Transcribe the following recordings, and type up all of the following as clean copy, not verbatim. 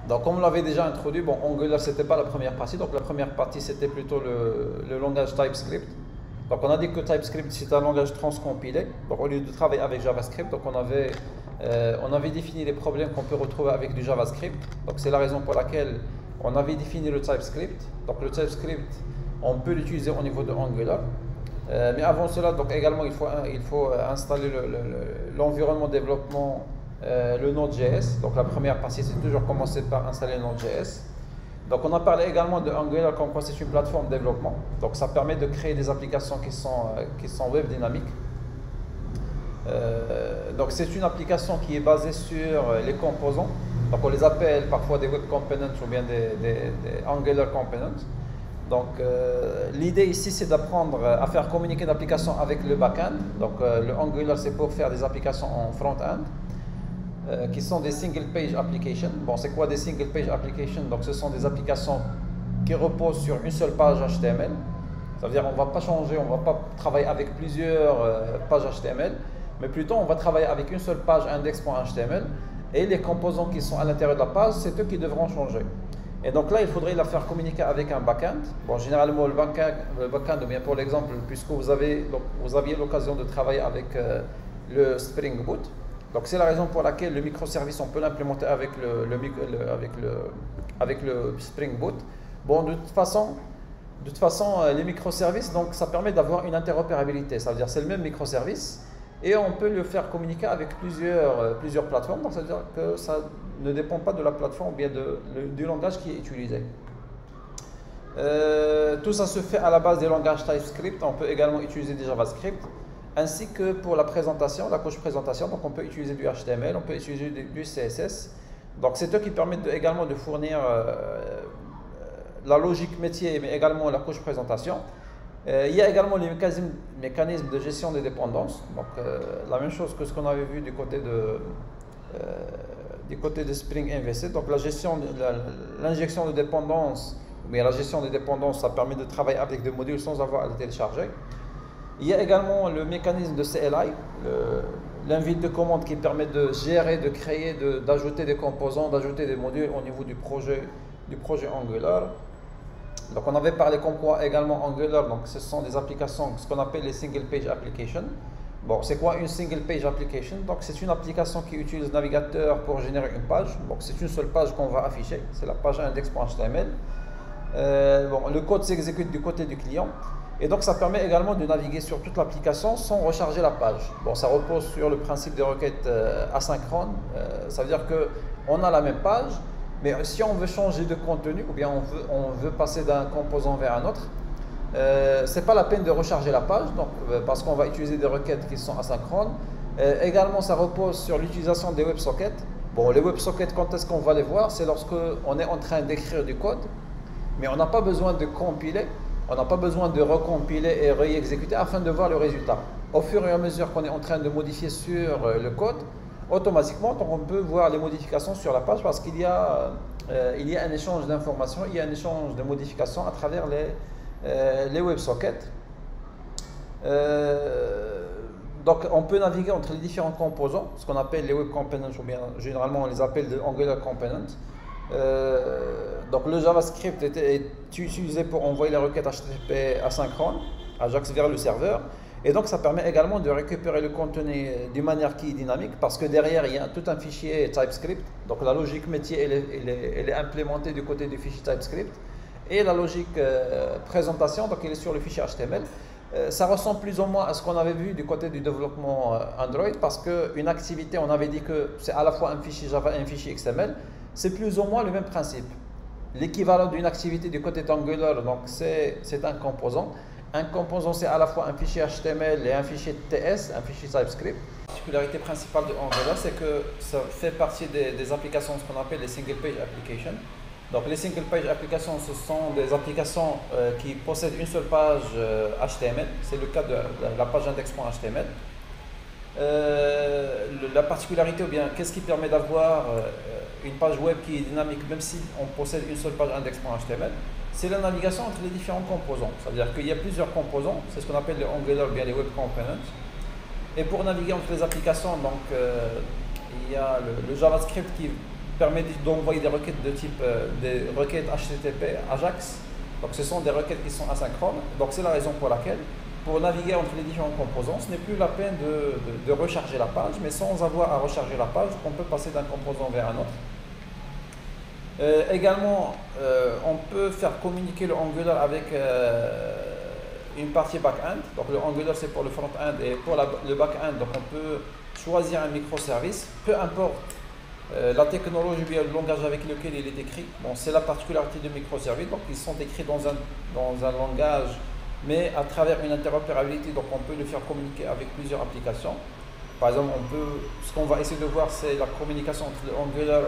Donc, comme on l'avait déjà introduit, bon, Angular, c'était pas la première partie. Donc, la première partie, c'était plutôt le langage TypeScript. Donc, on a dit que TypeScript, c'est un langage transcompilé. Donc, au lieu de travailler avec JavaScript, donc on avait défini les problèmes qu'on peut retrouver avec du JavaScript. Donc, c'est la raison pour laquelle on avait défini le TypeScript. Donc, le TypeScript, on peut l'utiliser au niveau de Angular. Mais avant cela, donc également, il faut installer l'environnement de développement, le Node.js. Donc la première partie, c'est toujours commencer par installer Node.js. Donc on a parlé également de Angular comme quoi c'est une plateforme de développement. Donc ça permet de créer des applications qui sont web dynamiques. Donc c'est une application qui est basée sur les composants. Donc on les appelle parfois des web components ou bien des Angular components. Donc l'idée ici c'est d'apprendre à faire communiquer l'application avec le back-end. Donc le Angular c'est pour faire des applications en front-end qui sont des single page applications. Bon, c'est quoi des single page applications? Donc ce sont des applications qui reposent sur une seule page HTML. Ça veut dire on ne va pas changer, on ne va pas travailler avec plusieurs pages HTML, mais plutôt on va travailler avec une seule page index.html et les composants qui sont à l'intérieur de la page, c'est eux qui devront changer. Et donc là, il faudrait la faire communiquer avec un back-end. Bon, généralement, le back-end, ou bien pour l'exemple, puisque vous aviez l'occasion de travailler avec le Spring Boot. Donc c'est la raison pour laquelle le microservice, on peut l'implémenter avec le Spring Boot. Bon, de toute façon, les microservices, donc ça permet d'avoir une interopérabilité. Ça veut dire c'est le même microservice et on peut le faire communiquer avec plusieurs plateformes. Donc ça veut dire que ça ne dépend pas de la plateforme ou bien du langage qui est utilisé. Tout ça se fait à la base des langages TypeScript. On peut également utiliser du JavaScript, ainsi que pour la présentation, la couche présentation. Donc on peut utiliser du HTML, on peut utiliser du CSS. Donc c'est eux qui permettent également de fournir la logique métier, mais également la couche présentation. Il y a également les mécanismes de gestion des dépendances. Donc la même chose que ce qu'on avait vu du côté de Spring MVC. Donc l'injection de dépendances, mais la gestion des dépendances, ça permet de travailler avec des modules sans avoir à les télécharger. Il y a également le mécanisme de CLI, l'invite de commande qui permet de gérer, de créer, d'ajouter des composants, d'ajouter des modules au niveau du projet Angular. Donc on avait parlé comme quoi également Angular, donc ce sont des applications, ce qu'on appelle les single page applications. Bon, c'est quoi une single page application? Donc c'est une application qui utilise le navigateur pour générer une page. Donc c'est une seule page qu'on va afficher, c'est la page index.html. Bon, le code s'exécute du côté du client. Et donc ça permet également de naviguer sur toute l'application sans recharger la page. Bon, ça repose sur le principe des requêtes asynchrones. Ça veut dire qu'on a la même page, mais si on veut changer de contenu ou bien on veut passer d'un composant vers un autre, c'est pas la peine de recharger la page, donc, parce qu'on va utiliser des requêtes qui sont asynchrones. Également, ça repose sur l'utilisation des WebSockets. Bon, les WebSockets, quand est-ce qu'on va les voir? C'est lorsque on est en train d'écrire du code, mais on n'a pas besoin de compiler. On n'a pas besoin de recompiler et réexécuter afin de voir le résultat. Au fur et à mesure qu'on est en train de modifier sur le code, automatiquement, on peut voir les modifications sur la page parce qu'il y a un échange d'informations, il y a un échange de modifications à travers les WebSockets. Donc, on peut naviguer entre les différents composants, ce qu'on appelle les Web Components, ou bien généralement on les appelle de Angular Components. Donc le JavaScript est utilisé pour envoyer les requêtes HTTP asynchrones, AJAX vers le serveur, et donc ça permet également de récupérer le contenu d'une manière qui est dynamique parce que derrière il y a tout un fichier TypeScript. Donc la logique métier elle est implémentée du côté du fichier TypeScript et la logique présentation, donc elle est sur le fichier HTML. Ça ressemble plus ou moins à ce qu'on avait vu du côté du développement Android parce qu'une activité, on avait dit que c'est à la fois un fichier Java et un fichier XML. C'est plus ou moins le même principe. L'équivalent d'une activité du côté d'Angular, donc c'est un composant. Un composant, c'est à la fois un fichier HTML et un fichier TS, un fichier TypeScript. La particularité principale de Angular, c'est que ça fait partie des applications, ce qu'on appelle les single page applications. Donc les single page applications, ce sont des applications qui possèdent une seule page HTML. C'est le cas de la page index.html. La particularité, ou bien qu'est-ce qui permet d'avoir une page web qui est dynamique même si on possède une seule page index.html, c'est la navigation entre les différents composants. Ça veut dire qu'il y a plusieurs composants, c'est ce qu'on appelle les Angular, bien les Web Components. Et pour naviguer entre les applications, donc, il y a le JavaScript permet d'envoyer des requêtes de type des requêtes HTTP, AJAX. Donc ce sont des requêtes qui sont asynchrones. Donc c'est la raison pour laquelle, pour naviguer entre les différents composants, ce n'est plus la peine de recharger la page, mais sans avoir à recharger la page, on peut passer d'un composant vers un autre. Également, on peut faire communiquer le Angular avec une partie back-end. Donc le Angular c'est pour le front-end et pour le back-end, donc on peut choisir un microservice, peu importe la technologie ou le langage avec lequel il est écrit. Bon, c'est la particularité de microservices, donc ils sont écrits dans un langage, mais à travers une interopérabilité, donc on peut le faire communiquer avec plusieurs applications. Par exemple, ce qu'on va essayer de voir, c'est la communication entre le Angular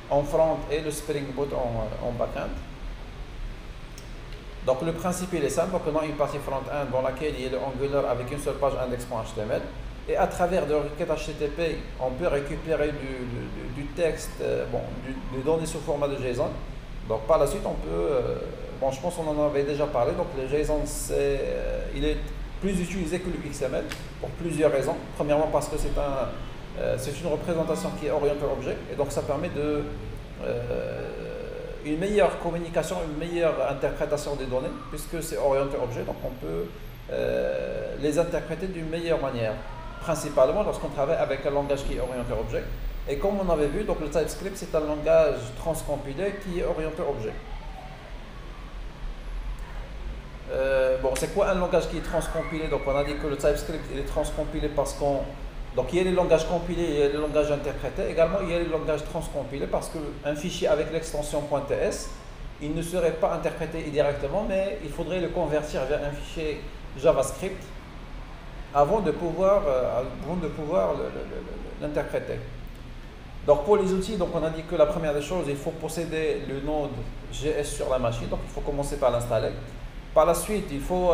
en front et le Spring Boot en back-end. Donc le principe il est simple, donc on a une partie front-end dans laquelle il y a le Angular avec une seule page index.html, et à travers des requêtes HTTP, on peut récupérer du texte, des données sous format de JSON. Donc par la suite on peut, je pense qu'on en avait déjà parlé, donc le JSON il est plus utilisé que le XML pour plusieurs raisons. Premièrement parce que c'est une représentation qui est orientée objet, et donc ça permet une meilleure communication, une meilleure interprétation des données, puisque c'est orienté objet, donc on peut les interpréter d'une meilleure manière, principalement lorsqu'on travaille avec un langage qui est orienté objet. Et comme on avait vu, donc le TypeScript c'est un langage transcompilé qui est orienté objet. C'est quoi un langage qui est transcompilé? Donc on a dit que le TypeScript il est transcompilé parce donc il y a les langages compilés, il y a les langages interprétés. Également, il y a les langages transcompilés parce qu'un fichier avec l'extension .ts, il ne serait pas interprété directement, mais il faudrait le convertir vers un fichier JavaScript avant de pouvoir l'interpréter. Donc pour les outils, donc on a dit que la première des choses, il faut posséder le node JS sur la machine, donc il faut commencer par l'installer. Par la suite, il faut,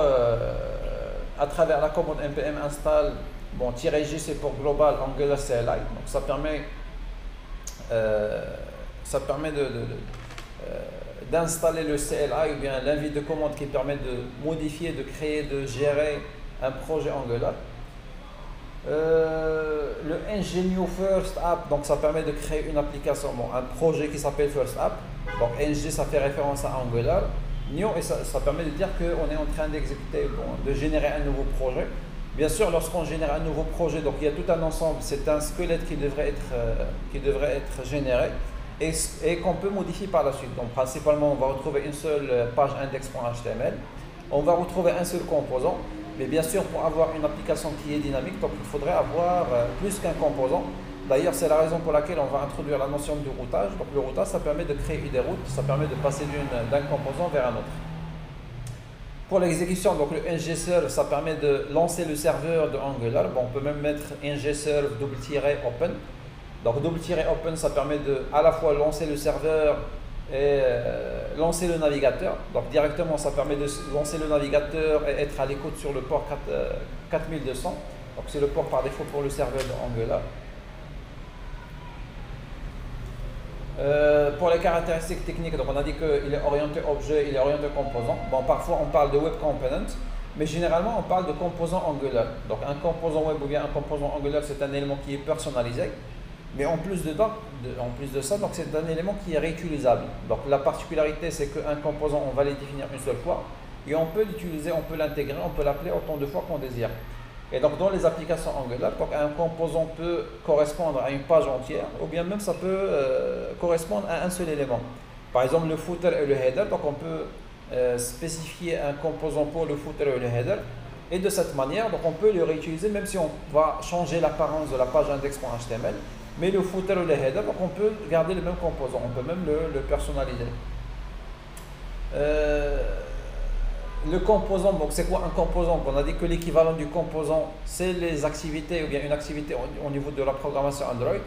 à travers la commande npm install, -G c'est pour Global Angular CLI, donc ça permet d'installer le CLI ou bien l'invite de commande qui permet de modifier, de créer, de gérer un projet Angular. Le ng new first app, donc ça permet de créer une application, un projet qui s'appelle first app. Donc ng ça fait référence à Angular. New, et ça permet de dire qu'on est en train d'exécuter, de générer un nouveau projet. Bien sûr, lorsqu'on génère un nouveau projet, donc il y a tout un ensemble, c'est un squelette qui devrait être généré et qu'on peut modifier par la suite. Donc principalement, on va retrouver une seule page index.html, on va retrouver un seul composant, mais bien sûr, pour avoir une application qui est dynamique, donc il faudrait avoir plus qu'un composant. D'ailleurs, c'est la raison pour laquelle on va introduire la notion de routage. Donc le routage, ça permet de créer des routes, ça permet de passer d'un composant vers un autre. Pour l'exécution, donc le ng-serve, ça permet de lancer le serveur de Angular. On peut même mettre ng-serve --open. Donc --open, ça permet de à la fois lancer le serveur et lancer le navigateur. Donc directement, ça permet de lancer le navigateur et être à l'écoute sur le port 4200. Donc c'est le port par défaut pour le serveur de Angular. Pour les caractéristiques techniques, donc on a dit qu'il est orienté objet, il est orienté composant. Parfois on parle de web component, mais généralement on parle de composant Angular. Donc un composant web ou bien un composant Angular, c'est un élément qui est personnalisé, mais en plus de ça, donc c'est un élément qui est réutilisable. Donc la particularité, c'est qu'un composant, on va le définir une seule fois, et on peut l'utiliser, on peut l'intégrer, on peut l'appeler autant de fois qu'on désire. Et donc dans les applications Angular, donc un composant peut correspondre à une page entière, ou bien même ça peut correspondre à un seul élément. Par exemple le footer et le header, donc on peut spécifier un composant pour le footer et le header, et de cette manière, donc on peut le réutiliser même si on va changer l'apparence de la page index.html, mais le footer et le header, donc on peut garder le même composant, on peut même le personnaliser. Le composant, donc c'est quoi un composant? On a dit que l'équivalent du composant, c'est les activités ou bien une activité au niveau de la programmation Android.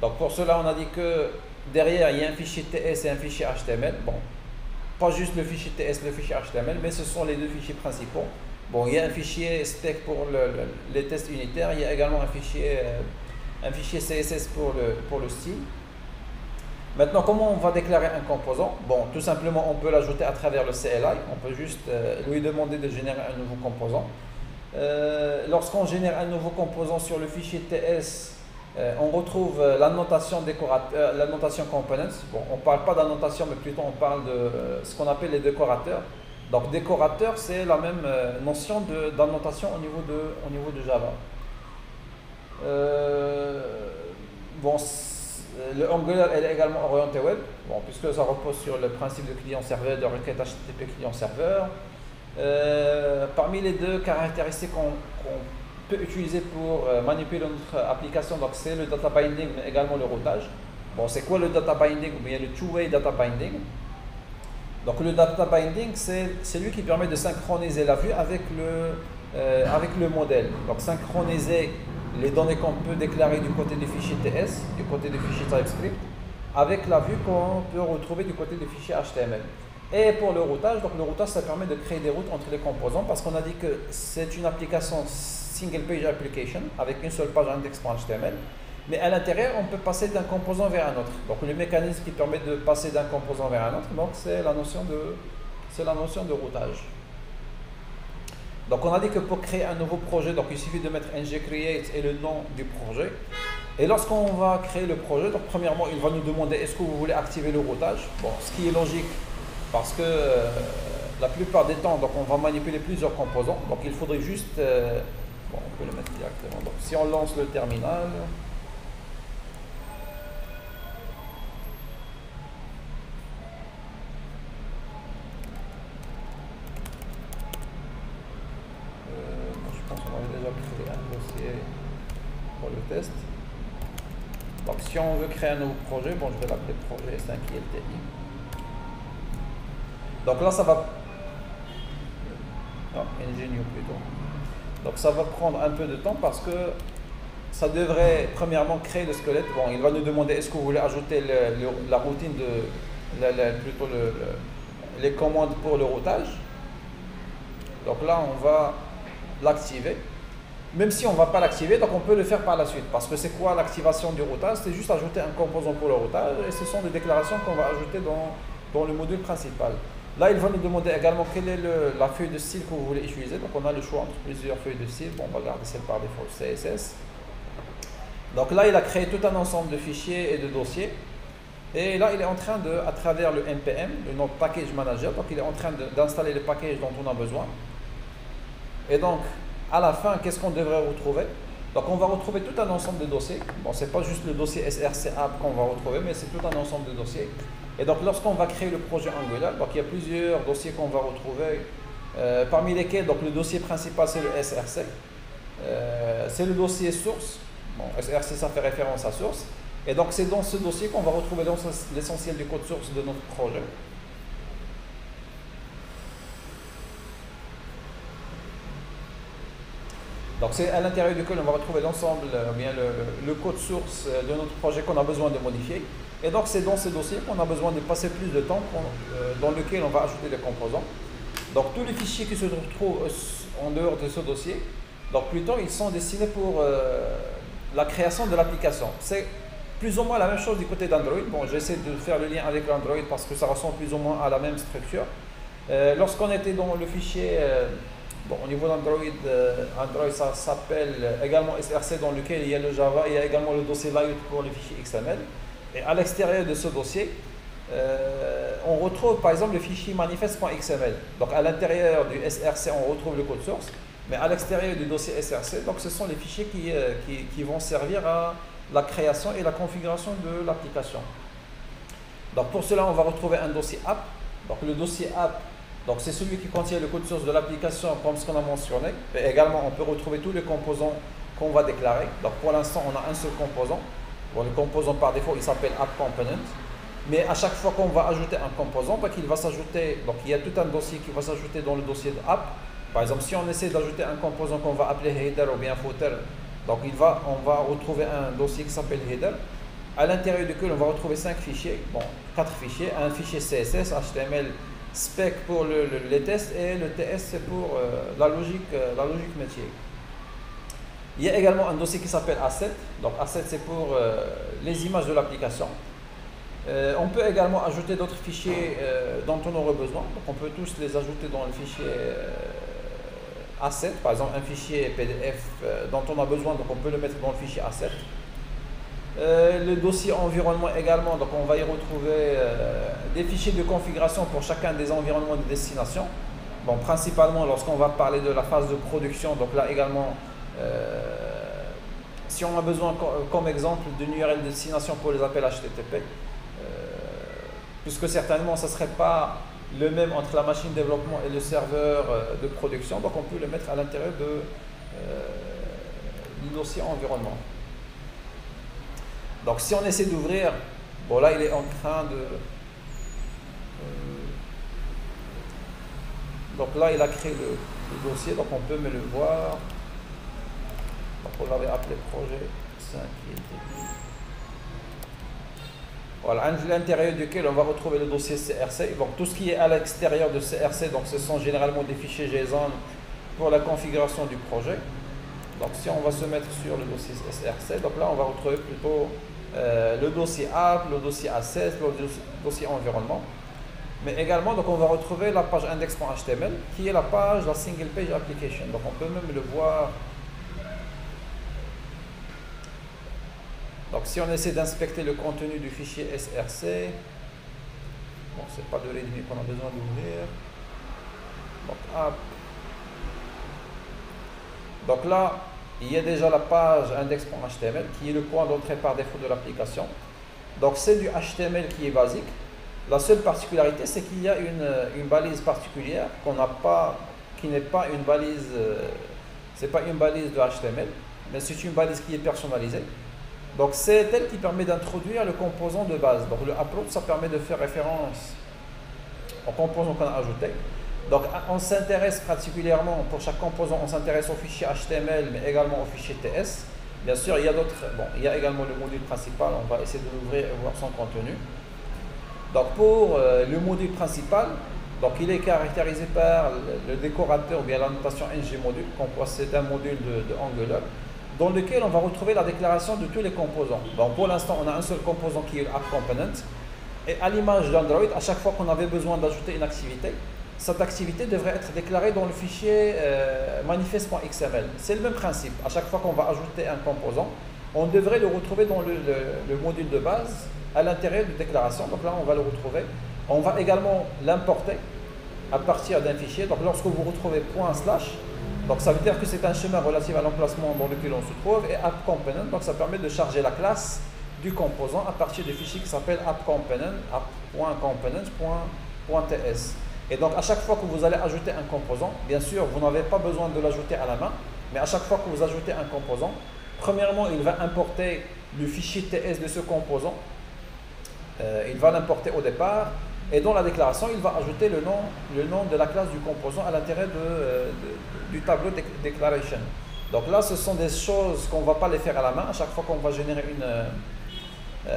Donc pour cela, on a dit que derrière, il y a un fichier TS et un fichier HTML. Pas juste le fichier TS, le fichier HTML, mais ce sont les deux fichiers principaux. Il y a un fichier spec pour les tests unitaires, il y a également un fichier CSS pour le style. Maintenant, comment on va déclarer un composant? Tout simplement, on peut l'ajouter à travers le CLI. On peut juste lui demander de générer un nouveau composant. Lorsqu'on génère un nouveau composant sur le fichier TS, On retrouve l'annotation l'annotation components. Bon, on ne parle pas d'annotation, mais plutôt on parle de ce qu'on appelle les décorateurs. Donc décorateur, c'est la même notion d'annotation au niveau de Java. Bon, le Angular elle est également orienté web, bon, puisque ça repose sur le principe de client-serveur, de requête HTTP client-serveur. Parmi les deux caractéristiques qu'on peut utiliser pour manipuler notre application, donc c'est le data binding, mais également le routage. Bon, c'est quoi le data binding ou bien le two-way data binding? Donc le data binding, c'est lui qui permet de synchroniser la vue avec le modèle. Donc synchroniser les données qu'on peut déclarer du côté des fichiers TS, du côté des fichiers TypeScript, avec la vue qu'on peut retrouver du côté des fichiers HTML. Et pour le routage, donc le routage, ça permet de créer des routes entre les composants, parce qu'on a dit que c'est une application single page application avec une seule page index.html, mais à l'intérieur, on peut passer d'un composant vers un autre. Donc le mécanisme qui permet de passer d'un composant vers un autre, donc c'est la notion de routage. Donc on a dit que pour créer un nouveau projet, donc il suffit de mettre ngCreate et le nom du projet. Et lorsqu'on va créer le projet, donc premièrement, il va nous demander est-ce que vous voulez activer le routage. Bon, ce qui est logique, parce que la plupart des temps, donc on va manipuler plusieurs composants. Donc il faudrait juste, bon, on peut le mettre directement. Donc si on lance le terminal, je pense qu'on avait déjà créé un dossier pour le test. Donc si on veut créer un nouveau projet, bon, je vais l'appeler projet 5ILTI. Donc là, ça va... Non, Ingenieux plutôt. Donc ça va prendre un peu de temps parce que ça devrait premièrement créer le squelette. Bon, il va nous demander est-ce que vous voulez ajouter la routine plutôt les commandes pour le routage. Donc là, on va l'activer. Même si on ne va pas l'activer, donc on peut le faire par la suite. Parce que c'est quoi l'activation du routage? C'est juste ajouter un composant pour le routage et ce sont des déclarations qu'on va ajouter dans le module principal. Là, il va nous demander également quelle est la feuille de style que vous voulez utiliser. Donc on a le choix entre plusieurs feuilles de style. Bon, on va garder celle par défaut CSS. Donc là, il a créé tout un ensemble de fichiers et de dossiers. Et là, il est en train de, à travers le NPM, le Node Package Manager, donc il est en train d'installer les packages dont on a besoin. Et donc, à la fin, qu'est-ce qu'on devrait retrouver? Donc on va retrouver tout un ensemble de dossiers. Bon, c'est pas juste le dossier SRC app qu'on va retrouver, mais c'est tout un ensemble de dossiers. Et donc lorsqu'on va créer le projet Angular, donc il y a plusieurs dossiers qu'on va retrouver, parmi lesquels donc, le dossier principal c'est le SRC. C'est le dossier source. Bon, SRC ça fait référence à source. Et donc c'est dans ce dossier qu'on va retrouver l'essentiel du code source de notre projet. Donc c'est à l'intérieur duquel on va retrouver l'ensemble, bien le code source de notre projet qu'on a besoin de modifier. Et donc c'est dans ce dossier qu'on a besoin de passer plus de temps, dans lequel on va ajouter des composants. Donc tous les fichiers qui se trouvent en dehors de ce dossier, donc plutôt ils sont destinés pour la création de l'application. C'est plus ou moins la même chose du côté d'Android. Bon, j'essaie de faire le lien avec l'Android parce que ça ressemble plus ou moins à la même structure. Lorsqu'on était dans le fichier... Bon, au niveau d'Android, Android ça s'appelle également SRC dans lequel il y a le Java, il y a également le dossier layout pour les fichiers XML. Et à l'extérieur de ce dossier, on retrouve par exemple le fichier manifest.xml. Donc à l'intérieur du SRC, on retrouve le code source, mais à l'extérieur du dossier SRC, donc ce sont les fichiers qui vont servir à la création et la configuration de l'application. Donc pour cela, on va retrouver un dossier app. Donc le dossier app, donc c'est celui qui contient le code source de l'application comme ce qu'on a mentionné. Et également, on peut retrouver tous les composants qu'on va déclarer. Donc pour l'instant, on a un seul composant. Bon, le composant par défaut, il s'appelle App Component. Mais à chaque fois qu'on va ajouter un composant, bah, il va s'ajouter, donc il y a tout un dossier qui va s'ajouter dans le dossier de App. Par exemple, si on essaie d'ajouter un composant qu'on va appeler Header ou bien Footer, donc on va retrouver un dossier qui s'appelle Header, à l'intérieur duquel on va retrouver 5 fichiers, bon, 4 fichiers, un fichier CSS, HTML, spec pour les tests et le TS c'est pour la logique métier. Il y a également un dossier qui s'appelle Asset. Donc Asset c'est pour les images de l'application. On peut également ajouter d'autres fichiers dont on aurait besoin. Donc on peut tous les ajouter dans le fichier Asset. Par exemple un fichier PDF dont on a besoin, donc on peut le mettre dans le fichier Asset. Le dossier environnement également, donc on va y retrouver des fichiers de configuration pour chacun des environnements de destination. Bon, principalement lorsqu'on va parler de la phase de production, donc là également, si on a besoin comme exemple d'une URL destination pour les appels HTTP, puisque certainement ça ne serait pas le même entre la machine de développement et le serveur de production, donc on peut le mettre à l'intérieur du dossier environnement. Donc si on essaie d'ouvrir, bon là il est en train de... donc là il a créé le dossier, donc on peut me le voir. Donc on l'avait appelé projet 5 qui était... Voilà, à l'intérieur duquel on va retrouver le dossier CRC. Donc tout ce qui est à l'extérieur de CRC, donc ce sont généralement des fichiers JSON pour la configuration du projet. Donc si on va se mettre sur le dossier CRC, donc là on va retrouver plutôt le dossier app, le dossier assets, le dossier environnement. Mais également, donc on va retrouver la page index.html qui est la page, la single page application. Donc on peut même le voir. Donc si on essaie d'inspecter le contenu du fichier SRC, bon c'est pas de readme qu'on a besoin d'ouvrir. Donc app. Donc là, il y a déjà la page index.html qui est le point d'entrée par défaut de l'application. Donc c'est du HTML qui est basique. La seule particularité, c'est qu'il y a une balise particulière qu'on n'a pas, qui n'est pas une balise, c'est pas une balise de HTML, mais c'est une balise qui est personnalisée. Donc c'est elle qui permet d'introduire le composant de base. Donc le upload, ça permet de faire référence au composant qu'on a ajouté. Donc on s'intéresse particulièrement, pour chaque composant, on s'intéresse au fichier HTML, mais également au fichier TS. Bien sûr, il y a d'autres, bon, il y a également le module principal, on va essayer de l'ouvrir et voir son contenu. Donc pour le module principal, donc il est caractérisé par le décorateur ou bien la notation ngModule, qu'on possède un module de Angular, dans lequel on va retrouver la déclaration de tous les composants. Donc pour l'instant, on a un seul composant qui est l'AppComponent. Et à l'image d'Android, à chaque fois qu'on avait besoin d'ajouter une activité, cette activité devrait être déclarée dans le fichier manifest.xml. C'est le même principe. À chaque fois qu'on va ajouter un composant, on devrait le retrouver dans le module de base, à l'intérieur de déclaration. Donc là, on va le retrouver. On va également l'importer à partir d'un fichier. Donc lorsque vous retrouvez ./, donc ça veut dire que c'est un chemin relatif à l'emplacement dans lequel on se trouve, et AppComponent, donc ça permet de charger la classe du composant à partir du fichier qui s'appelle AppComponent, app.component.ts. Et donc à chaque fois que vous allez ajouter un composant, bien sûr vous n'avez pas besoin de l'ajouter à la main, mais à chaque fois que vous ajoutez un composant, premièrement il va importer le fichier TS de ce composant, il va l'importer au départ, et dans la déclaration il va ajouter le nom de la classe du composant à l'intérieur du tableau declaration. Donc là ce sont des choses qu'on ne va pas les faire à la main. À chaque fois qu'on va générer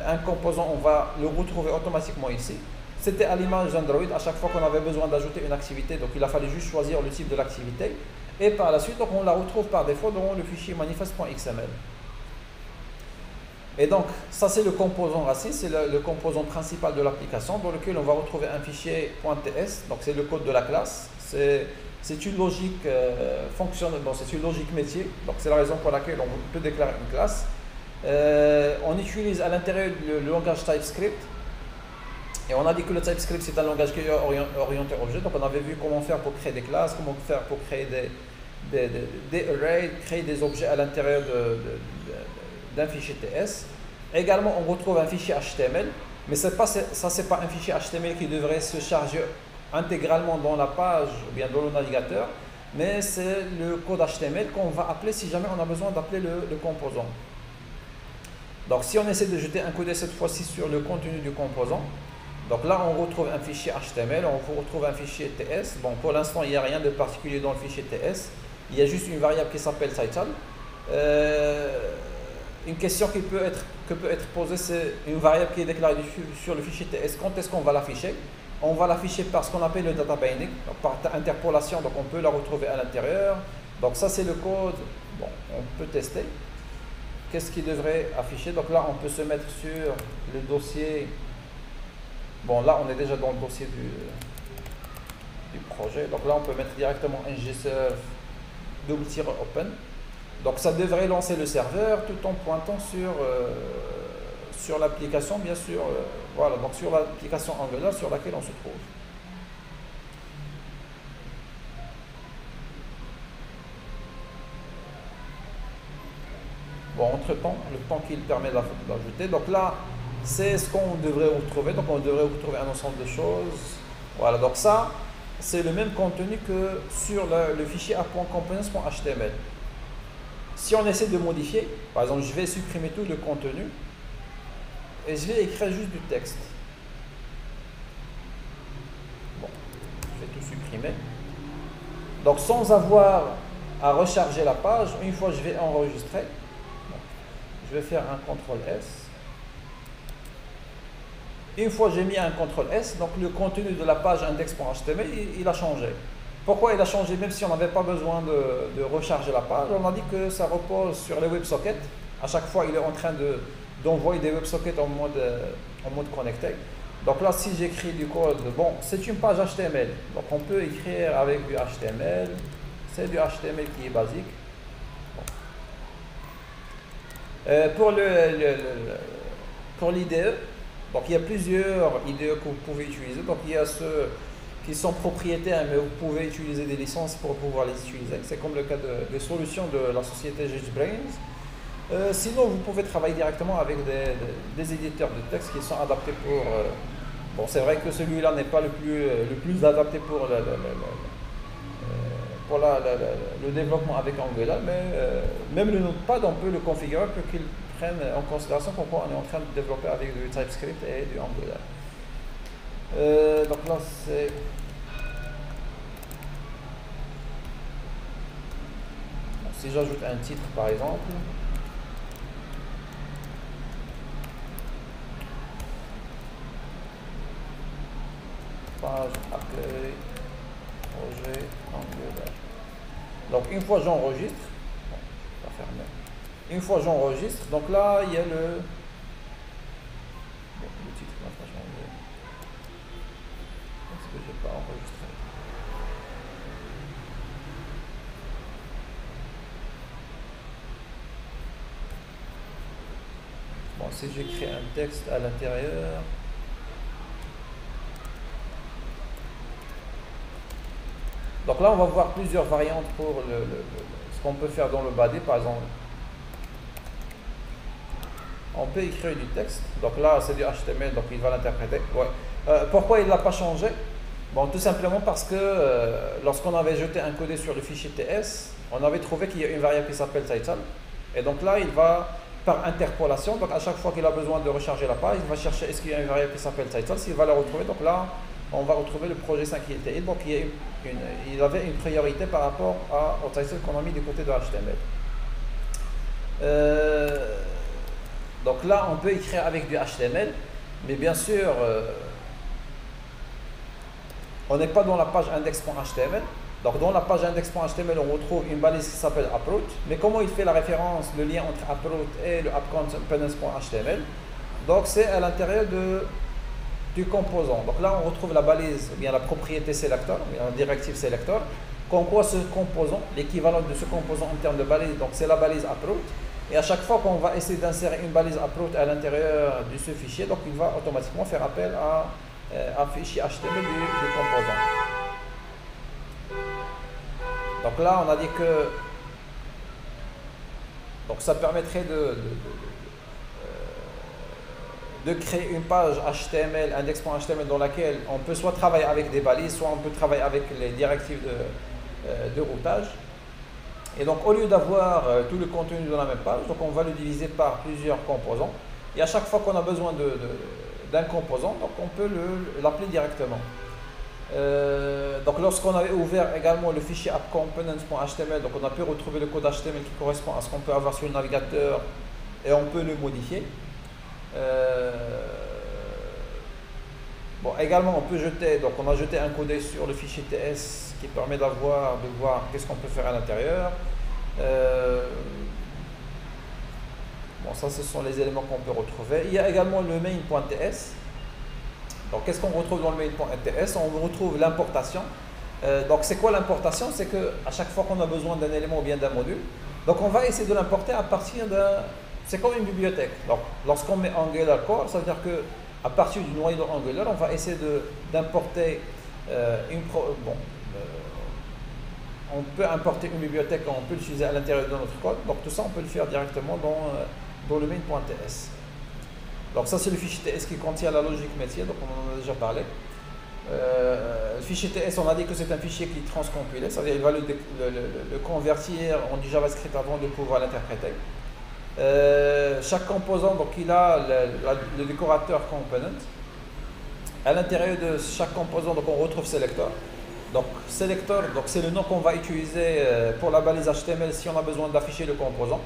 un composant, on va le retrouver automatiquement ici. C'était à l'image d'Android, à chaque fois qu'on avait besoin d'ajouter une activité, donc il a fallu juste choisir le type de l'activité, et par la suite donc, on la retrouve par défaut dans le fichier manifest.xml. Et donc ça c'est le composant racine, c'est le composant principal de l'application, dans lequel on va retrouver un fichier .ts, donc c'est le code de la classe. C'est une logique fonctionnelle, c'est une logique métier, donc c'est la raison pour laquelle on peut déclarer une classe. On utilise à l'intérieur le langage TypeScript. Et on a dit que le TypeScript c'est un langage qui est orienté objet, donc on avait vu comment faire pour créer des classes, comment faire pour créer des arrays, créer des objets à l'intérieur d'un fichier TS. Également on retrouve un fichier HTML, mais ça c'est pas un fichier HTML qui devrait se charger intégralement dans la page ou bien dans le navigateur, mais c'est le code HTML qu'on va appeler si jamais on a besoin d'appeler le composant. Donc si on essaie de jeter un coup d'œil cette fois-ci sur le contenu du composant, donc là on retrouve un fichier HTML, on retrouve un fichier TS. Bon, pour l'instant il n'y a rien de particulier dans le fichier TS, il y a juste une variable qui s'appelle title. Une question qui peut être posée, c'est une variable qui est déclarée sur le fichier TS, quand est-ce qu'on va l'afficher? On va l'afficher par ce qu'on appelle le data binding, par interpolation, donc on peut la retrouver à l'intérieur. Donc ça c'est le code, bon, on peut tester. Qu'est-ce qui devrait afficher? Donc là on peut se mettre sur le dossier. Bon, là on est déjà dans le dossier du projet, donc là on peut mettre directement ngserve /open. Donc ça devrait lancer le serveur tout en pointant sur sur l'application, bien sûr, voilà, donc sur l'application Angular sur laquelle on se trouve. Bon, entre-temps, le temps qu'il permet d'ajouter. Donc là, c'est ce qu'on devrait retrouver. Donc on devrait retrouver un ensemble de choses. Voilà, donc ça, c'est le même contenu que sur le fichier app.components.html. Si on essaie de modifier, par exemple, je vais supprimer tout le contenu et je vais écrire juste du texte. Bon, je vais tout supprimer. Donc sans avoir à recharger la page, une fois que je vais enregistrer, je vais faire un CTRL-S. Une fois que j'ai mis un CTRL-S, donc le contenu de la page index.html, il a changé. Pourquoi il a changé même si on n'avait pas besoin de recharger la page? On a dit que ça repose sur les WebSockets. À chaque fois, il est en train d'envoyer des WebSockets en mode connecté. Donc là, si j'écris du code, bon, c'est une page HTML. Donc on peut écrire avec du HTML. C'est du HTML qui est basique. Bon. Pour l'IDE, donc il y a plusieurs IDE que vous pouvez utiliser. Donc il y a ceux qui sont propriétaires, mais vous pouvez utiliser des licences pour pouvoir les utiliser. C'est comme le cas des solutions de la société JetBrains. Sinon, vous pouvez travailler directement avec des éditeurs de texte qui sont adaptés pour... bon, c'est vrai que celui-là n'est pas le plus adapté pour le développement avec Angular, mais même le Notepad, on peut le configurer pour qu'il prenne en considération pourquoi on est en train de développer avec du TypeScript et du Angular. Donc là, c'est... Bon, si j'ajoute un titre, par exemple, page accueil, projet Angular. Donc une fois j'enregistre, bon, je vais fermer. Une fois j'enregistre, donc là il y a le titre n'a pas changé. Est-ce que j'ai pas enregistré? Bon, si j'écris un texte à l'intérieur, donc là on va voir plusieurs variantes pour ce qu'on peut faire dans le body. Par exemple, on peut écrire du texte, donc là c'est du HTML, donc il va l'interpréter. Ouais. Pourquoi il ne l'a pas changé? Bon, tout simplement parce que lorsqu'on avait jeté un codé sur le fichier TS, on avait trouvé qu'il y a une variable qui s'appelle title, et donc là il va par interpolation, donc à chaque fois qu'il a besoin de recharger la page, il va chercher est-ce qu'il y a une variable qui s'appelle title. S'il va la retrouver, donc là on va retrouver le projet 5 qui était donc il avait une priorité par rapport au title qu'on a mis du côté de HTML. Donc là, on peut écrire avec du HTML, mais bien sûr, on n'est pas dans la page index.html. Donc dans la page index.html, on retrouve une balise qui s'appelle approach. Mais comment il fait la référence, le lien entre approach et le app.components.html? Donc c'est à l'intérieur du composant. Donc là, on retrouve la balise, ou bien la propriété selector, ou bien la directive selector. Comme quoi ce composant, l'équivalent de ce composant en termes de balise, donc c'est la balise approach. Et à chaque fois qu'on va essayer d'insérer une balise approach à l'intérieur de ce fichier, donc il va automatiquement faire appel à un fichier HTML du composant. Donc là, on a dit que donc ça permettrait de créer une page HTML, index.html, dans laquelle on peut soit travailler avec des balises, soit on peut travailler avec les directives de routage. Et donc au lieu d'avoir tout le contenu dans la même page, donc on va le diviser par plusieurs composants. Et à chaque fois qu'on a besoin d'un composant, donc on peut l'appeler directement. Donc lorsqu'on avait ouvert également le fichier app.components.html, donc on a pu retrouver le code HTML qui correspond à ce qu'on peut avoir sur le navigateur et on peut le modifier. Bon, également on peut jeter, donc on a jeté un codé sur le fichier TS qui permet de voir qu'est-ce qu'on peut faire à l'intérieur. Bon, ça ce sont les éléments qu'on peut retrouver. Il y a également le main.ts. Donc qu'est-ce qu'on retrouve dans le main.ts? On retrouve l'importation. Donc c'est quoi l'importation? C'est que à chaque fois qu'on a besoin d'un élément ou bien d'un module, donc on va essayer de l'importer à partir c'est comme une bibliothèque. Donc, lorsqu'on met Angular Core, ça veut dire que à partir du noyau de Angular, on va essayer d'importer on peut importer une bibliothèque, on peut l'utiliser à l'intérieur de notre code. Donc tout ça, on peut le faire directement dans le main.ts. Donc ça, c'est le fichier TS qui contient la logique métier, donc on en a déjà parlé. Le fichier TS, on a dit que c'est un fichier qui est transcompilé, c'est-à-dire qu'il va le convertir en du JavaScript avant de pouvoir l'interpréter. Chaque composant, donc il a le décorateur component. À l'intérieur de chaque composant, donc on retrouve selector. Donc selector, donc c'est le nom qu'on va utiliser pour la balise HTML si on a besoin d'afficher le composant.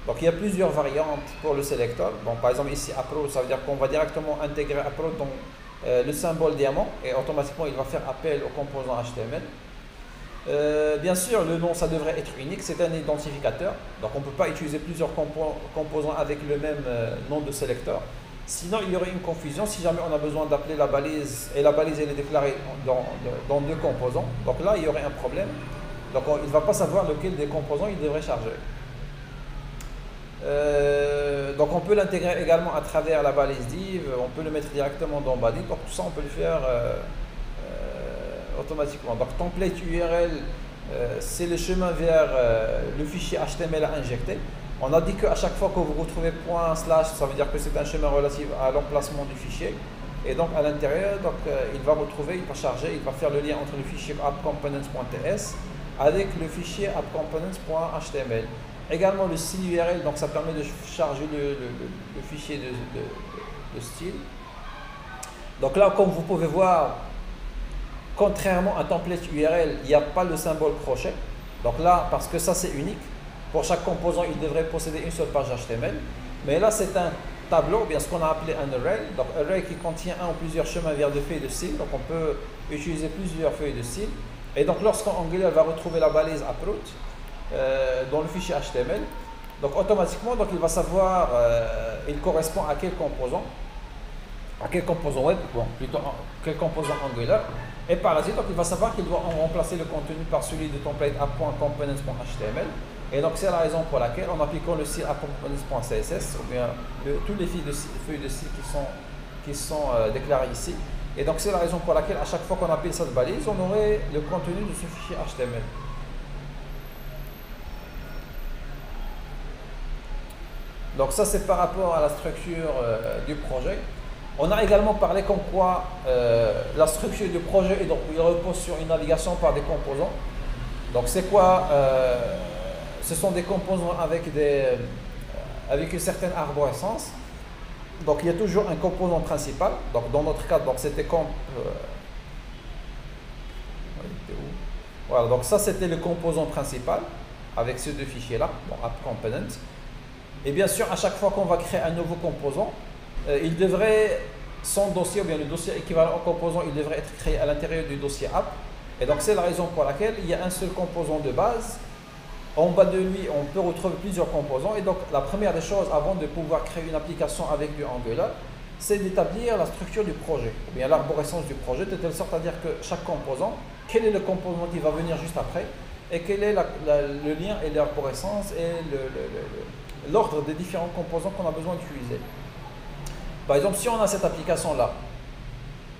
Donc il y a plusieurs variantes pour le selector. Bon, par exemple ici approach, ça veut dire qu'on va directement intégrer approach dans le symbole diamant et automatiquement il va faire appel au composant HTML. Bien sûr, le nom ça devrait être unique, c'est un identificateur. Donc on ne peut pas utiliser plusieurs composants avec le même nom de selector. Sinon, il y aurait une confusion si jamais on a besoin d'appeler la balise et la balise elle est déclarée dans deux composants. Donc là, il y aurait un problème. Donc il ne va pas savoir lequel des composants il devrait charger. Donc on peut l'intégrer également à travers la balise div, on peut le mettre directement dans body. Donc tout ça, on peut le faire automatiquement. Donc template URL, c'est le chemin vers le fichier HTML à injecter. On a dit qu'à chaque fois que vous retrouvez ./ ça veut dire que c'est un chemin relatif à l'emplacement du fichier. Et donc à l'intérieur, il va retrouver, il va charger, il va faire le lien entre le fichier appcomponents.ts avec le fichier appcomponents.html. Également le style URL, donc ça permet de charger le fichier de style. Donc là, comme vous pouvez voir, contrairement à template URL, il n'y a pas le symbole crochet. Donc là, parce que ça c'est unique. Pour chaque composant, il devrait posséder une seule page HTML. Mais là, c'est un tableau, bien ce qu'on a appelé un array. Donc, array qui contient un ou plusieurs chemins vers des feuilles de style. Donc, on peut utiliser plusieurs feuilles de style. Et donc, lorsqu'Angular va retrouver la balise approach dans le fichier HTML, donc automatiquement, donc, il va savoir, il correspond à quel composant web, bon, plutôt quel composant Angular. Et par la suite, donc, il va savoir qu'il doit remplacer le contenu par celui de template app.components.html. Et donc c'est la raison pour laquelle en appliquant le style app.components.css ou bien tous les feuilles de style qui sont déclarées ici. Et donc c'est la raison pour laquelle à chaque fois qu'on appelle cette balise, on aurait le contenu de ce fichier HTML. Donc ça c'est par rapport à la structure du projet. On a également parlé comme quoi la structure du projet et donc il repose sur une navigation par des composants. Donc c'est quoi ce sont des composants avec une certaine arborescence. Donc il y a toujours un composant principal. Donc dans notre cas, c'était voilà, donc ça c'était le composant principal avec ces deux fichiers là, app component. Et bien sûr, à chaque fois qu'on va créer un nouveau composant, il devrait, son dossier ou bien le dossier équivalent au composant, il devrait être créé à l'intérieur du dossier app. Et donc c'est la raison pour laquelle il y a un seul composant de base. En bas de lui, on peut retrouver plusieurs composants. Et donc la première des choses avant de pouvoir créer une application avec du Angular, c'est d'établir la structure du projet, ou bien l'arborescence du projet, de telle sorte à dire que chaque composant, quel est le composant qui va venir juste après, et quel est le lien et l'arborescence et l'ordre des différents composants qu'on a besoin d'utiliser. Par exemple, si on a cette application-là,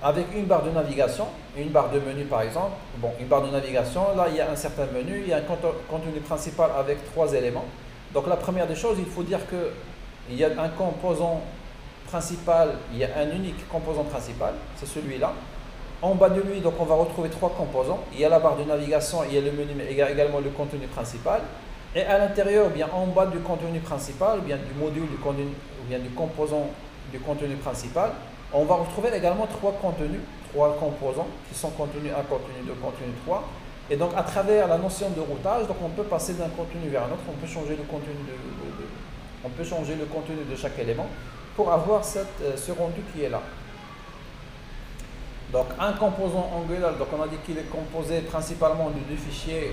avec une barre de navigation, une barre de menu par exemple, une barre de navigation, là il y a un certain menu, il y a un contenu principal avec 3 éléments. Donc la première des choses, il faut dire qu'il y a un composant principal, il y a un unique composant principal, c'est celui-là. En bas de lui, donc on va retrouver 3 composants, il y a la barre de navigation, il y a le menu, mais il y a également le contenu principal. Et à l'intérieur, bien en bas du contenu principal, ou bien du module du contenu, ou bien du composant du contenu principal, on va retrouver également 3 composants qui sont contenu 1, contenu 2, contenu 3. Et donc à travers la notion de routage, donc on peut passer d'un contenu vers un autre, on peut changer le contenu de chaque élément pour avoir ce rendu qui est là. Donc un composant Angular, donc on a dit qu'il est composé principalement de 2 fichiers,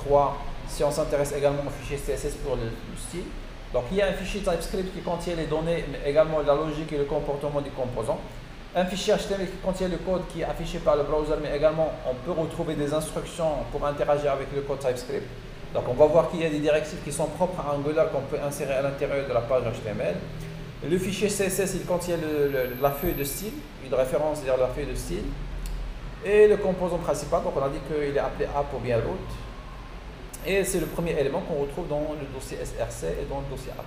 3 si on s'intéresse également au fichier CSS pour le style. Donc il y a un fichier TypeScript qui contient les données, mais également la logique et le comportement du composant. Un fichier HTML qui contient le code qui est affiché par le browser, mais également on peut retrouver des instructions pour interagir avec le code TypeScript. Donc on va voir qu'il y a des directives qui sont propres à Angular qu'on peut insérer à l'intérieur de la page HTML. Le fichier CSS, il contient la feuille de style, une référence vers la feuille de style. Et le composant principal, donc on a dit qu'il est appelé app ou bien root. Et c'est le premier élément qu'on retrouve dans le dossier SRC et dans le dossier app.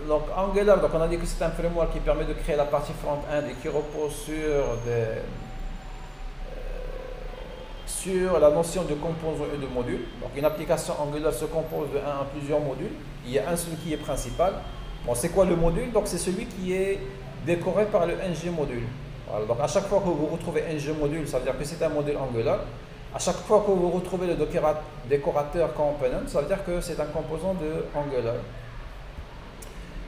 Donc Angular, donc on a dit que c'est un framework qui permet de créer la partie front-end et qui repose sur la notion de composants et de modules. Donc une application Angular se compose de un à plusieurs modules. Il y a un seul qui est principal. Bon, c'est quoi le module? Donc c'est celui qui est décoré par le ng module. Voilà, donc à chaque fois que vous retrouvez ng module, ça veut dire que c'est un module Angular. À chaque fois que vous retrouvez le décorateur component, ça veut dire que c'est un composant de Angular.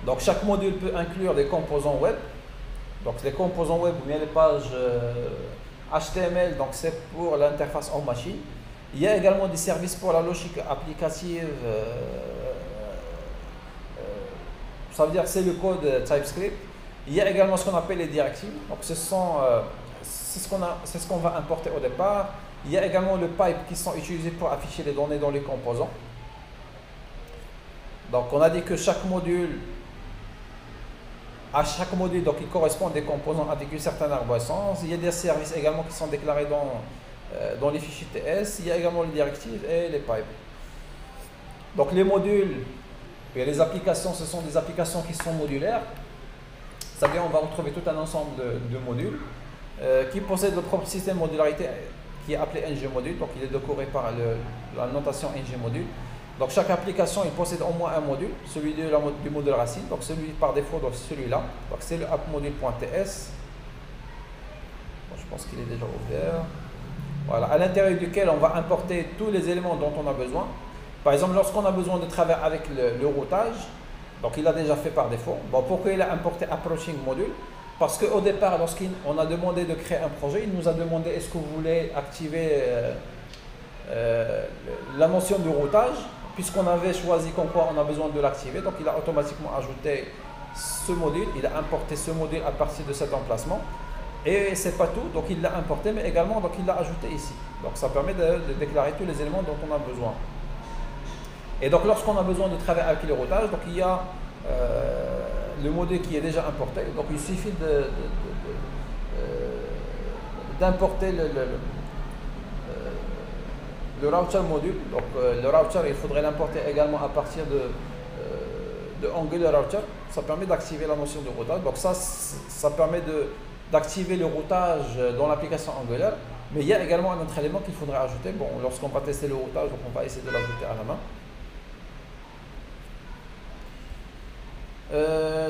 Donc chaque module peut inclure des composants web. Donc les composants web ou bien les pages HTML, donc c'est pour l'interface en machine. Il y a également des services pour la logique applicative. Ça veut dire que c'est le code TypeScript. Il y a également ce qu'on appelle les directives. Donc c'est ce qu'on va importer au départ. Il y a également le pipe qui sont utilisés pour afficher les données dans les composants. Donc on a dit que chaque module, donc il correspond à des composants avec une certaine arborescence. Il y a des services également qui sont déclarés dans les fichiers TS. Il y a également les directives et les pipes. Donc les modules et les applications, ce sont des applications qui sont modulaires. Ça veut dire qu'on va retrouver tout un ensemble de modules qui possèdent le propre système de modularité qui est appelé ng module. Donc il est décoré par la notation ng module. Donc chaque application il possède au moins un module, celui du module racine, donc celui par défaut, donc celui-là, donc c'est le appmodule.ts. Bon, je pense qu'il est déjà ouvert. Voilà, à l'intérieur duquel on va importer tous les éléments dont on a besoin. Par exemple, lorsqu'on a besoin de travailler avec le routage, donc il a déjà fait par défaut. Bon, pourquoi il a importé approaching module? Parce qu'au départ, lorsqu'on a demandé de créer un projet, il nous a demandé est-ce que vous voulez activer la mention de routage. Puisqu'on avait choisi comme quoi on a besoin de l'activer, donc il a automatiquement ajouté ce module, il a importé ce module à partir de cet emplacement. Et c'est pas tout, donc il l'a importé, mais également donc il l'a ajouté ici. Donc ça permet de déclarer tous les éléments dont on a besoin. Et donc lorsqu'on a besoin de travailler avec le routage, donc il y a le module qui est déjà importé. Donc il suffit d'importer le router module. Donc le router, il faudrait l'importer également à partir de Angular router. Ça permet d'activer la notion de routage. Donc ça permet d'activer le routage dans l'application Angular. Mais il y a également un autre élément qu'il faudrait ajouter. Bon, lorsqu'on va tester le routage, donc on va essayer de l'ajouter à la main.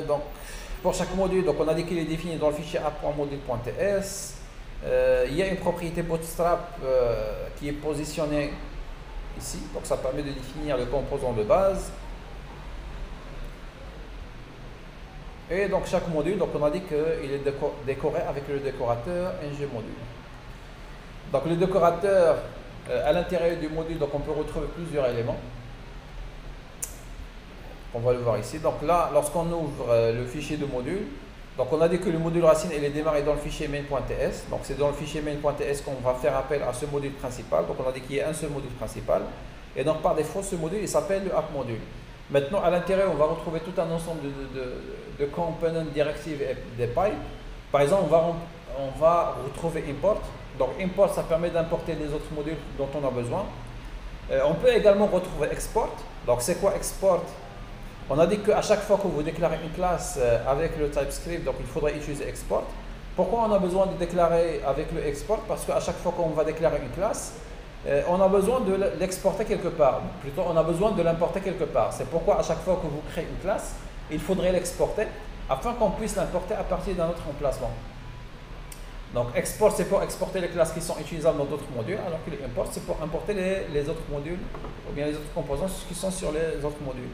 Donc pour chaque module, donc on a dit qu'il est défini dans le fichier app.module.ts. Il y a une propriété bootstrap qui est positionnée ici, donc ça permet de définir le composant de base. Et donc chaque module, donc on a dit qu'il est décoré avec le décorateur ng module. Donc le décorateur à l'intérieur du module, donc on peut retrouver plusieurs éléments. On va le voir ici. Donc là, lorsqu'on ouvre le fichier de module, donc on a dit que le module racine il est démarré dans le fichier main.ts. Donc c'est dans le fichier main.ts qu'on va faire appel à ce module principal. Donc on a dit qu'il y a un seul module principal. Et donc par défaut, ce module il s'appelle le app module. Maintenant à l'intérieur, on va retrouver tout un ensemble de components directives et des pipes. Par exemple, on va retrouver import. Donc import, ça permet d'importer les autres modules dont on a besoin. On peut également retrouver export. Donc c'est quoi export? On a dit qu'à chaque fois que vous déclarez une classe avec le TypeScript, donc il faudrait utiliser export. Pourquoi on a besoin de déclarer avec le export? Parce qu'à chaque fois qu'on va déclarer une classe, on a besoin de l'exporter quelque part. Plutôt, on a besoin de l'importer quelque part. C'est pourquoi à chaque fois que vous créez une classe, il faudrait l'exporter afin qu'on puisse l'importer à partir d'un autre emplacement. Donc export, c'est pour exporter les classes qui sont utilisables dans d'autres modules, alors que import, c'est pour importer les autres modules ou bien les autres composants qui sont sur les autres modules.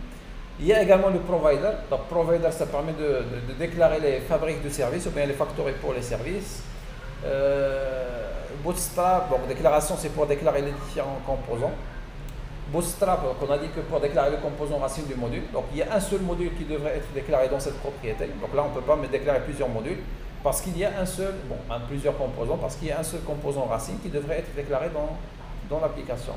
Il y a également le provider. Donc provider, ça permet de déclarer les fabriques de services ou bien les factories pour les services. Bootstrap, donc déclaration, c'est pour déclarer les différents composants. Bootstrap, donc on a dit que pour déclarer le composant racine du module. Donc il y a un seul module qui devrait être déclaré dans cette propriété. Donc là on ne peut pas mais déclarer plusieurs modules. Parce qu'il y a un seul, bon, plusieurs composants, parce qu'il y a un seul composant racine qui devrait être déclaré dans l'application.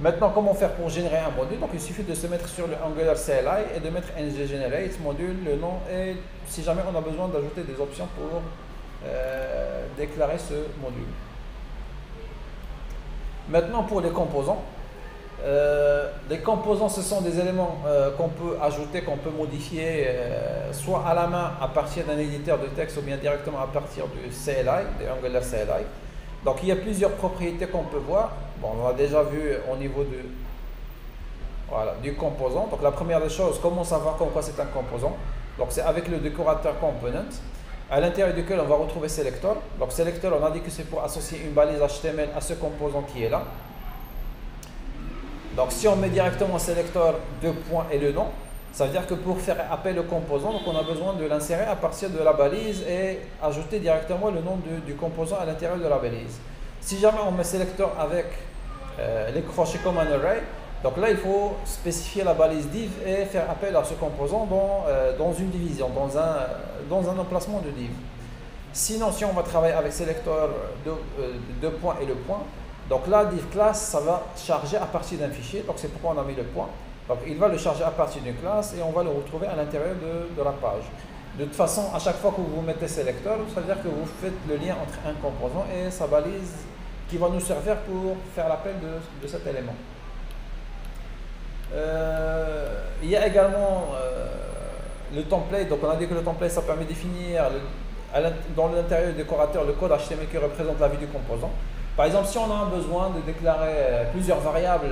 Maintenant, comment faire pour générer un module? Donc, il suffit de se mettre sur le Angular CLI et de mettre ngGenerate, module, le nom, et si jamais on a besoin d'ajouter des options pour déclarer ce module. Maintenant, pour les composants, ce sont des éléments qu'on peut ajouter, qu'on peut modifier soit à la main à partir d'un éditeur de texte ou bien directement à partir du CLI, de Angular CLI. Donc il y a plusieurs propriétés qu'on peut voir. Bon, on a déjà vu au niveau du composant. Donc la première des choses, comment savoir quoi c'est un composant? Donc c'est avec le décorateur component, à l'intérieur duquel on va retrouver selector. Donc selector, on a dit que c'est pour associer une balise HTML à ce composant qui est là. Donc si on met directement selector, deux points et le nom, ça veut dire que pour faire appel au composant, donc on a besoin de l'insérer à partir de la balise et ajouter directement le nom du composant à l'intérieur de la balise. Si jamais on met selector avec les crochets comme un array, donc là il faut spécifier la balise div et faire appel à ce composant dans une division, dans un emplacement de div. Sinon, si on va travailler avec selector, deux points et le point, donc là, div class, ça va charger à partir d'un fichier, donc c'est pourquoi on a mis le point. Donc il va le charger à partir d'une classe et on va le retrouver à l'intérieur de la page. De toute façon, à chaque fois que vous mettez selector, ça veut dire que vous faites le lien entre un composant et sa balise qui va nous servir pour faire l'appel de cet élément. Il y a également le template, donc on a dit que le template ça permet de définir dans l'intérieur du décorateur le code HTML qui représente la vue du composant. Par exemple, si on a besoin de déclarer plusieurs variables,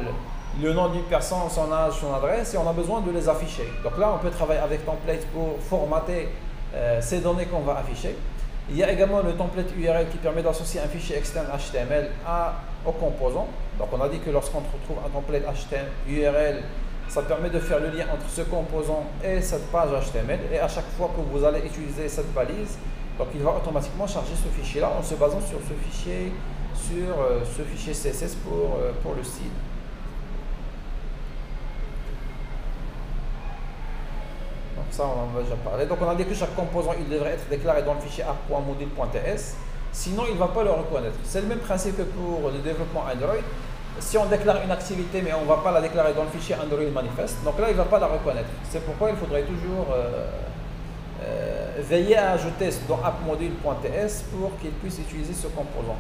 le nom d'une personne, son âge, son adresse, et on a besoin de les afficher. Donc là, on peut travailler avec template pour formater ces données qu'on va afficher. Il y a également le template URL qui permet d'associer un fichier externe HTML au composant. Donc on a dit que lorsqu'on retrouve un template HTML URL, ça permet de faire le lien entre ce composant et cette page HTML. Et à chaque fois que vous allez utiliser cette balise, donc il va automatiquement charger ce fichier-là en se basant sur ce fichier CSS pour le style. Donc ça, on en a déjà parlé. Donc on a dit que chaque composant, il devrait être déclaré dans le fichier app.module.ts. Sinon, il ne va pas le reconnaître. C'est le même principe que pour le développement Android. Si on déclare une activité, mais on ne va pas la déclarer dans le fichier Android manifest, donc là, il ne va pas la reconnaître. C'est pourquoi il faudrait toujours veiller à ajouter dans app.module.ts pour qu'il puisse utiliser ce composant.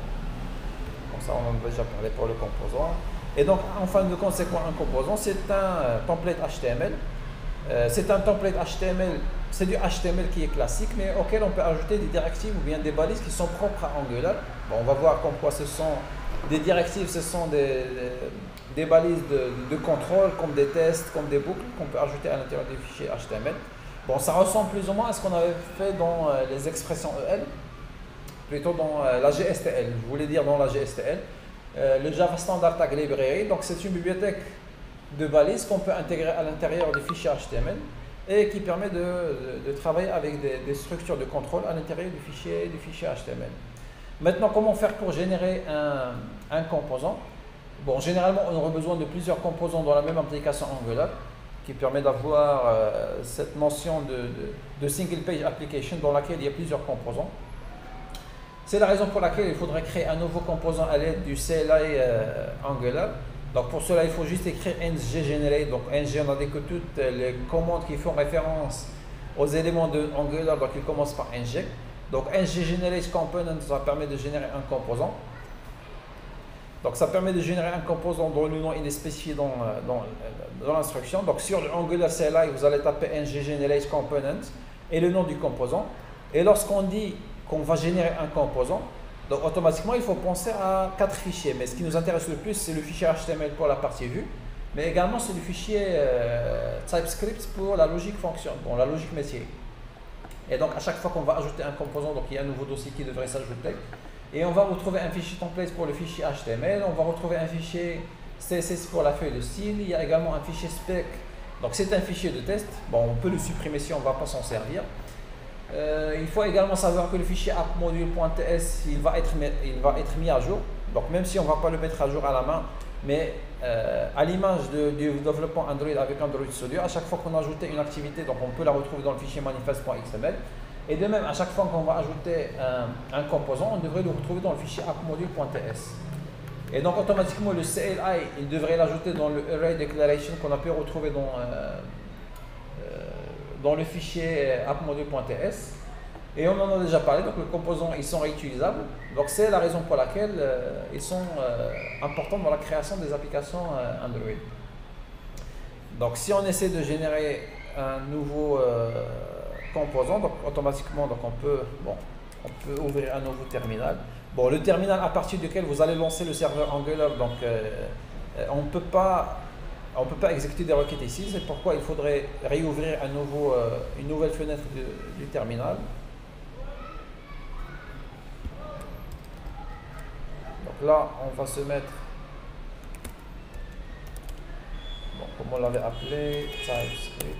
Donc ça, on en a déjà parlé pour le composant. Et donc, en fin de compte, c'est quoi un composant? C'est un template HTML. C'est un template HTML, c'est du HTML qui est classique, mais auquel on peut ajouter des directives ou bien des balises qui sont propres à Angular. Bon, on va voir comme quoi ce sont des directives, ce sont des balises de contrôle, comme des tests, comme des boucles qu'on peut ajouter à l'intérieur des fichiers HTML. Bon, ça ressemble plus ou moins à ce qu'on avait fait dans les expressions EL, plutôt dans la GSTL, je voulais dire dans la GSTL. Le Java Standard Tag Library, donc c'est une bibliothèque de balises qu'on peut intégrer à l'intérieur des fichiers HTML et qui permet de travailler avec des structures de contrôle à l'intérieur du fichier HTML. Maintenant, comment faire pour générer un composant? Bon, généralement, on aura besoin de plusieurs composants dans la même application Angular qui permet d'avoir cette notion de single page application dans laquelle il y a plusieurs composants. C'est la raison pour laquelle il faudrait créer un nouveau composant à l'aide du CLI Angular. Donc pour cela, il faut juste écrire ngGenerate. Donc ng, on a dit que toutes les commandes qui font référence aux éléments de Angular, donc ils commencent par ng. Donc ngGenerate component, ça permet de générer un composant. Donc ça permet de générer un composant dont le nom il est spécifié dans l'instruction. Donc sur le Angular CLI, vous allez taper ngGenerate component et le nom du composant. Et lorsqu'on dit qu'on va générer un composant, donc automatiquement il faut penser à 4 fichiers. Mais ce qui nous intéresse le plus, c'est le fichier HTML pour la partie vue, mais également c'est le fichier TypeScript pour la logique fonction, bon, la logique métier. Et donc à chaque fois qu'on va ajouter un composant, donc il y a un nouveau dossier qui devrait s'ajouter. Et on va retrouver un fichier template pour le fichier HTML, on va retrouver un fichier CSS pour la feuille de style, il y a également un fichier spec, donc c'est un fichier de test. Bon, on peut le supprimer si on ne va pas s'en servir. Il faut également savoir que le fichier app.module.ts il va être mis à jour, donc même si on ne va pas le mettre à jour à la main, mais à l'image du développement Android avec Android Studio, à chaque fois qu'on a ajouté une activité, donc on peut la retrouver dans le fichier manifest.xml. Et de même, à chaque fois qu'on va ajouter un composant, on devrait le retrouver dans le fichier appmodule.ts. Et donc automatiquement le CLI, il devrait l'ajouter dans le array declaration qu'on a pu retrouver dans le fichier appmodule.ts. Et on en a déjà parlé, donc les composants ils sont réutilisables. Donc c'est la raison pour laquelle ils sont importants dans la création des applications Android. Donc si on essaie de générer un nouveau composant, donc automatiquement donc on peut ouvrir un nouveau terminal. Bon, le terminal à partir duquel vous allez lancer le serveur Angular, donc on ne peut pas exécuter des requêtes ici. C'est pourquoi il faudrait réouvrir une nouvelle fenêtre du terminal. Donc là, on va se mettre, bon, comme on l'avait appelé, TypeScript,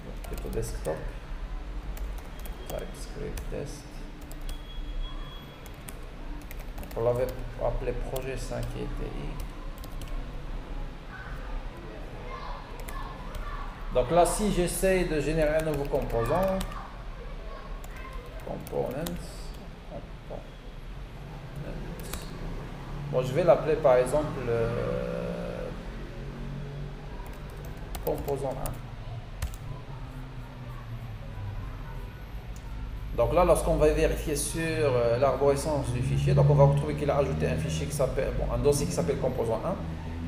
donc plutôt desktop, TypeScript test. On l'avait appelé projet 5 ETI. Donc là, si j'essaie de générer un nouveau composant, bon, je vais l'appeler par exemple composant 1. Donc là, lorsqu'on va vérifier sur l'arborescence du fichier, donc on va retrouver qu'il a ajouté un fichier qui s'appelle, un dossier qui s'appelle composant 1,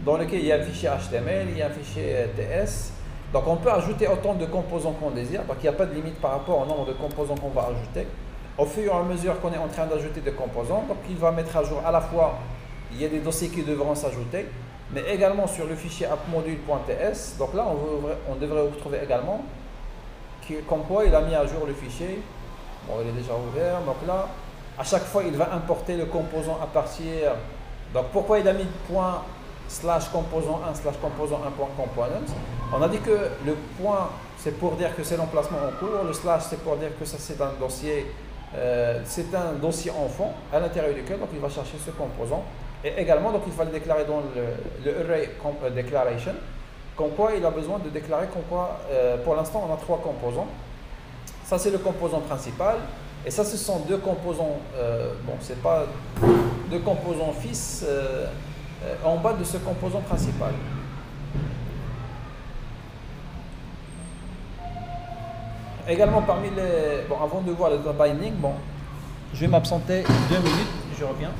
dans lequel il y a un fichier HTML, il y a un fichier TS. Donc on peut ajouter autant de composants qu'on désire, donc il n'y a pas de limite par rapport au nombre de composants qu'on va ajouter. Au fur et à mesure qu'on est en train d'ajouter des composants, donc il va mettre à jour à la fois, il y a des dossiers qui devront s'ajouter, mais également sur le fichier appmodule.ts. Donc là, on devrait retrouver également comme quoi il a mis à jour le fichier. Bon, il est déjà ouvert, donc là, à chaque fois, il va importer le composant à partir. Donc, pourquoi il a mis point / composant 1 / composant 1.component? On a dit que le point, c'est pour dire que c'est l'emplacement en cours, le / c'est pour dire que ça c'est un dossier enfant à l'intérieur duquel donc il va chercher ce composant. Et également, donc il va le déclarer dans le array declaration, comme quoi il a besoin de déclarer comme quoi, pour l'instant, on a 3 composants. Ça, c'est le composant principal. Et ça, ce sont 2 composants, bon, c'est pas 2 composants fils en bas de ce composant principal. Également, parmi les. Bon, avant de voir le data binding, bon, je vais m'absenter 2 minutes, je reviens.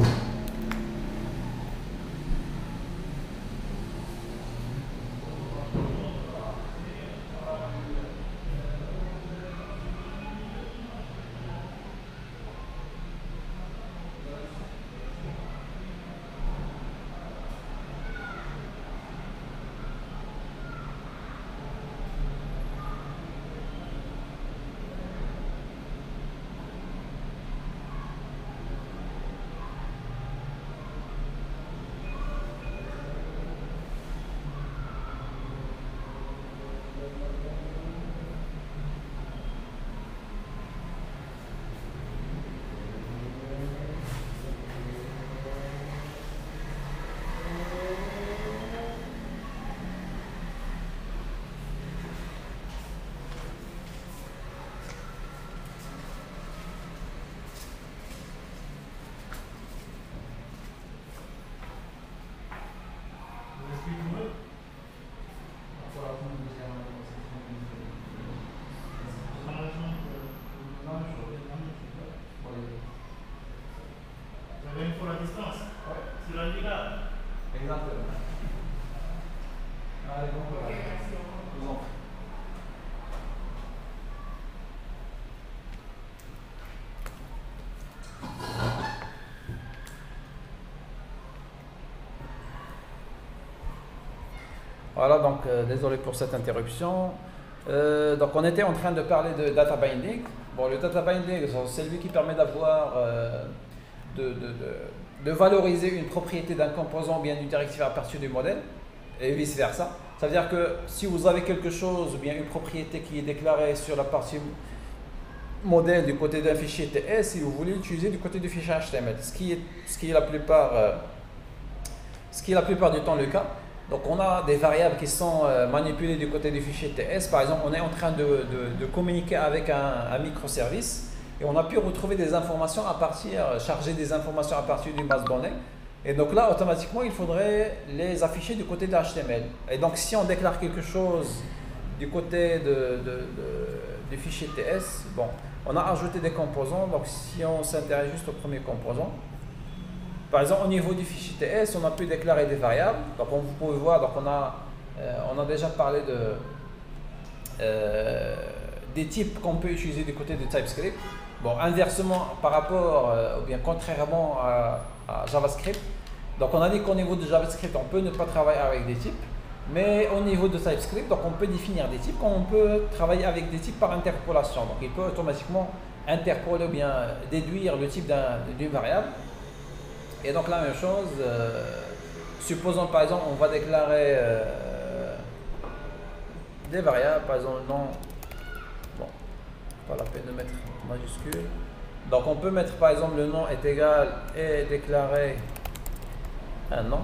Voilà, donc désolé pour cette interruption. Donc on était en train de parler de data binding. Bon, le data binding, c'est lui qui permet d'avoir, de valoriser une propriété d'un composant ou bien d'une directive à partir du modèle, et vice versa. Ça veut dire que si vous avez quelque chose, ou bien une propriété qui est déclarée sur la partie modèle du côté d'un fichier TS, si vous voulez l'utiliser du côté du fichier HTML, ce qui est la plupart du temps le cas. Donc on a des variables qui sont manipulées du côté du fichier TS. Par exemple, on est en train de communiquer avec un microservice et on a pu retrouver des informations à partir, charger des informations à partir d'une base de données. Et donc là, automatiquement, il faudrait les afficher du côté de HTML. Et donc si on déclare quelque chose du côté du fichier TS, bon, on a ajouté des composants. Donc si on s'intéresse juste au premier composant, par exemple, au niveau du fichier TS, on a pu déclarer des variables. Donc, vous pouvez voir, donc on a déjà parlé des types qu'on peut utiliser du côté de TypeScript. Bon, inversement, par rapport, ou bien contrairement à JavaScript, donc on a dit qu'au niveau de JavaScript, on peut ne pas travailler avec des types. Mais au niveau de TypeScript, donc on peut définir des types, comme on peut travailler avec des types par interpolation. Donc, il peut automatiquement interpoler ou bien déduire le type d'une variable. Et donc la même chose, supposons par exemple on va déclarer des variables, par exemple nom, bon, pas la peine de mettre majuscule. Donc on peut mettre par exemple le nom est égal et déclarer un nom.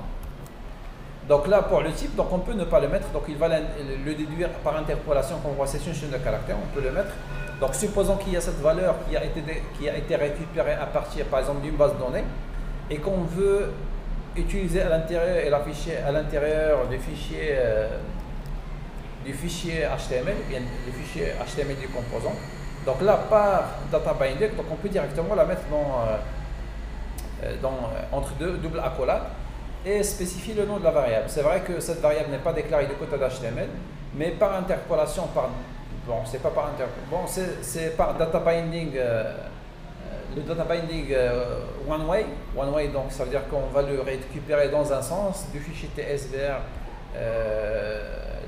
Donc là pour le type, donc on peut ne pas le mettre, donc il va le déduire par interpolation, qu'on voit c'est une chaîne de caractères, on peut le mettre. Donc supposons qu'il y a cette valeur qui a été récupérée à partir par exemple d'une base de données, et qu'on veut utiliser à l'intérieur et l'afficher à l'intérieur du fichier HTML, bien le fichier HTML du composant. Donc là, par data binding, donc on peut directement la mettre entre deux doubles accolades et spécifier le nom de la variable. C'est vrai que cette variable n'est pas déclarée du côté d'HTML, mais par interpolation, c'est pas par interpolation, c'est par data binding. Le data binding one way, donc ça veut dire qu'on va le récupérer dans un sens du fichier TS vers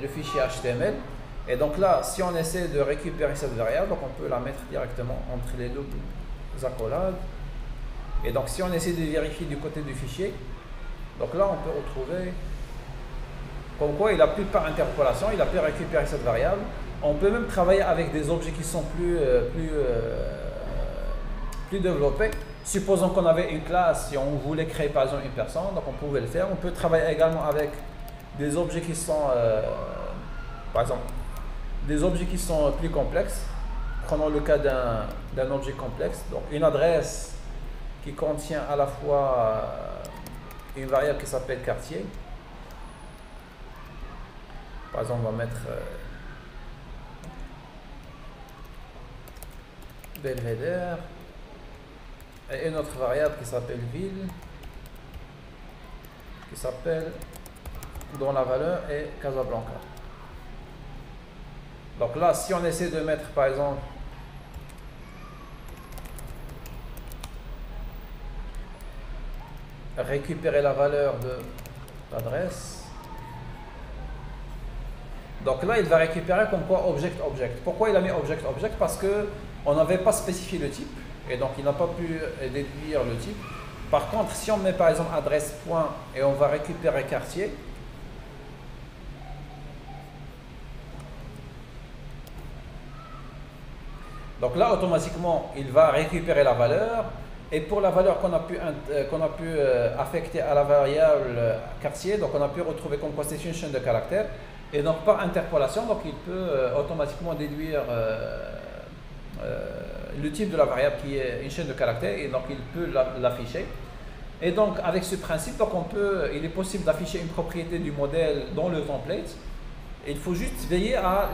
le fichier HTML. Et donc là, si on essaie de récupérer cette variable, donc on peut la mettre directement entre les deux accolades. Et donc si on essaie de vérifier du côté du fichier, donc là on peut retrouver comme quoi il a pu par interpolation, il a pu récupérer cette variable. On peut même travailler avec des objets qui sont plus développé. Supposons qu'on avait une classe et on voulait créer par exemple une personne, donc on pouvait le faire. On peut travailler également avec des objets qui sont, par exemple, des objets qui sont plus complexes. Prenons le cas d'un objet complexe, donc une adresse qui contient à la fois une variable qui s'appelle quartier. Par exemple, on va mettre Belvédère. Et une autre variable qui s'appelle ville, dont la valeur est Casablanca. Donc là, si on essaie de mettre par exemple récupérer la valeur de l'adresse, donc là il va récupérer comme quoi object. Pourquoi il a mis object? Parce que on n'avait pas spécifié le type. Et donc il n'a pas pu déduire le type. Par contre, si on met par exemple adresse point et on va récupérer quartier, donc là automatiquement il va récupérer la valeur, et pour la valeur qu'on a pu affecter à la variable quartier, donc on a pu retrouver comme quoi c'est une chaîne de caractères, et donc par interpolation, donc il peut automatiquement déduire le type de la variable qui est une chaîne de caractères, et donc il peut l'afficher. Et donc avec ce principe, donc il est possible d'afficher une propriété du modèle dans le template. Et il faut juste veiller à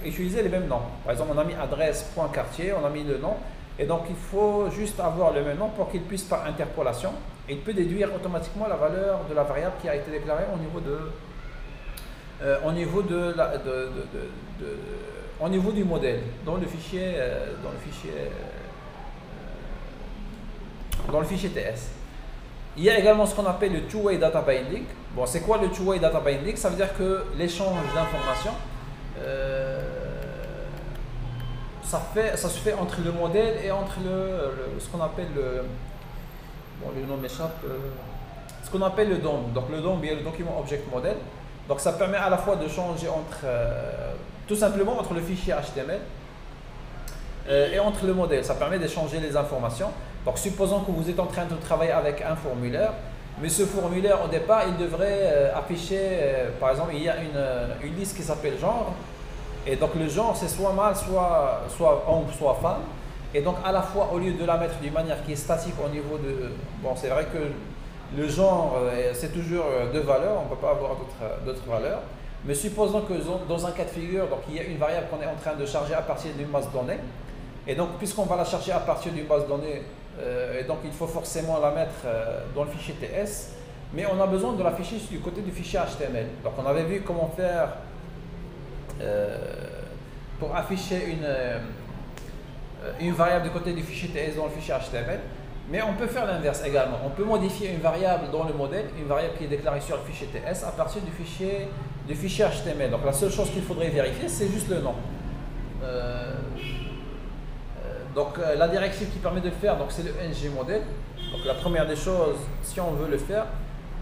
utiliser les mêmes noms. Par exemple, on a mis adresse.quartier, on a mis le nom, et donc il faut juste avoir le même nom pour qu'il puisse par interpolation, et il peut déduire automatiquement la valeur de la variable qui a été déclarée au niveau du modèle, dans le fichier TS. Il y a également ce qu'on appelle le two-way data binding. Bon, c'est quoi le two-way data binding? Ça veut dire que l'échange d'informations, ça se fait entre le modèle et entre ce qu'on appelle le nom m'échappe, ce qu'on appelle le DOM. Donc le DOM, bien le document object model. Donc ça permet à la fois de changer tout simplement entre le fichier HTML et entre le modèle. Ça permet d'échanger les informations. Donc supposons que vous êtes en train de travailler avec un formulaire, Mais ce formulaire, au départ, il devrait afficher, par exemple, il y a une liste qui s'appelle genre. Et donc le genre, c'est soit mâle, soit homme, soit femme. Et donc à la fois, au lieu de la mettre d'une manière qui est statique au niveau de... Bon, c'est vrai que le genre, c'est toujours deux valeurs, on ne peut pas avoir d'autres valeurs. Mais supposons que dans un cas de figure, donc il y a une variable qu'on est en train de charger à partir d'une base donnée. Et donc, puisqu'on va la charger à partir d'une base donnée, et donc il faut forcément la mettre dans le fichier TS, mais on a besoin de l'afficher du côté du fichier HTML. Donc on avait vu comment faire pour afficher une variable du côté du fichier TS dans le fichier HTML, mais on peut faire l'inverse également. On peut modifier une variable dans le modèle, une variable qui est déclarée sur le fichier TS à partir du fichier HTML. Donc la seule chose qu'il faudrait vérifier, c'est juste le nom. Donc la directive qui permet de le faire, c'est le ng-model. Donc la première des choses, si on veut le faire,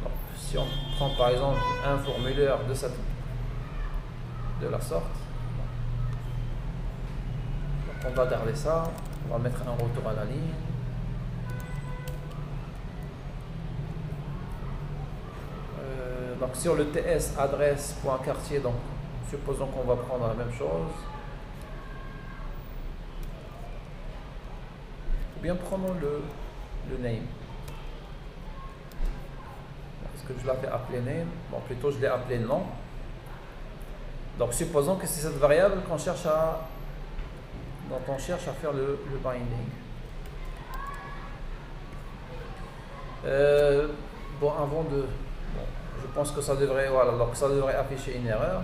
donc, si on prend par exemple un formulaire de la sorte, donc, on va garder ça, on va mettre un retour à la ligne. Donc sur le ts adresse.quartier, donc supposons qu'on va prendre la même chose. Ou bien prenons le name. Est-ce que je l'avais appelé name? Bon, plutôt je l'ai appelé nom. Donc supposons que c'est cette variable dont on cherche à faire le binding. Bon, avant de... Bon, je pense que ça devrait, voilà, donc ça devrait afficher une erreur.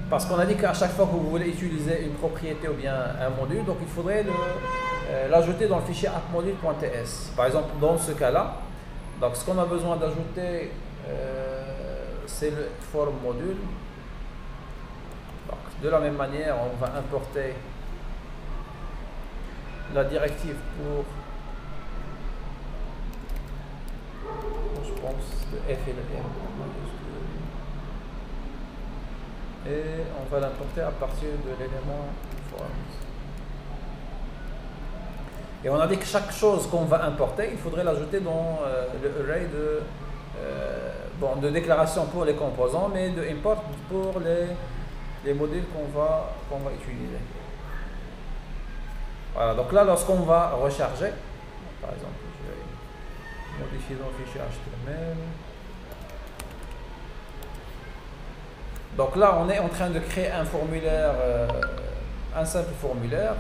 Parce qu'on a dit qu'à chaque fois que vous voulez utiliser une propriété ou bien un module, donc il faudrait l'ajouter dans le fichier appmodule.ts. Par exemple, dans ce cas-là, donc ce qu'on a besoin d'ajouter, c'est le form module. Donc, de la même manière, on va importer la directive pour, je pense, le F et le M. Et on va l'importer à partir de l'élément forms. Et on a dit que chaque chose qu'on va importer, il faudrait l'ajouter dans le array de déclaration pour les composants, mais de import pour les modules qu'on va utiliser. Voilà, donc là, lorsqu'on va recharger, par exemple, je vais modifier dans le fichier HTML. Donc là, on est en train de créer un formulaire, un simple formulaire.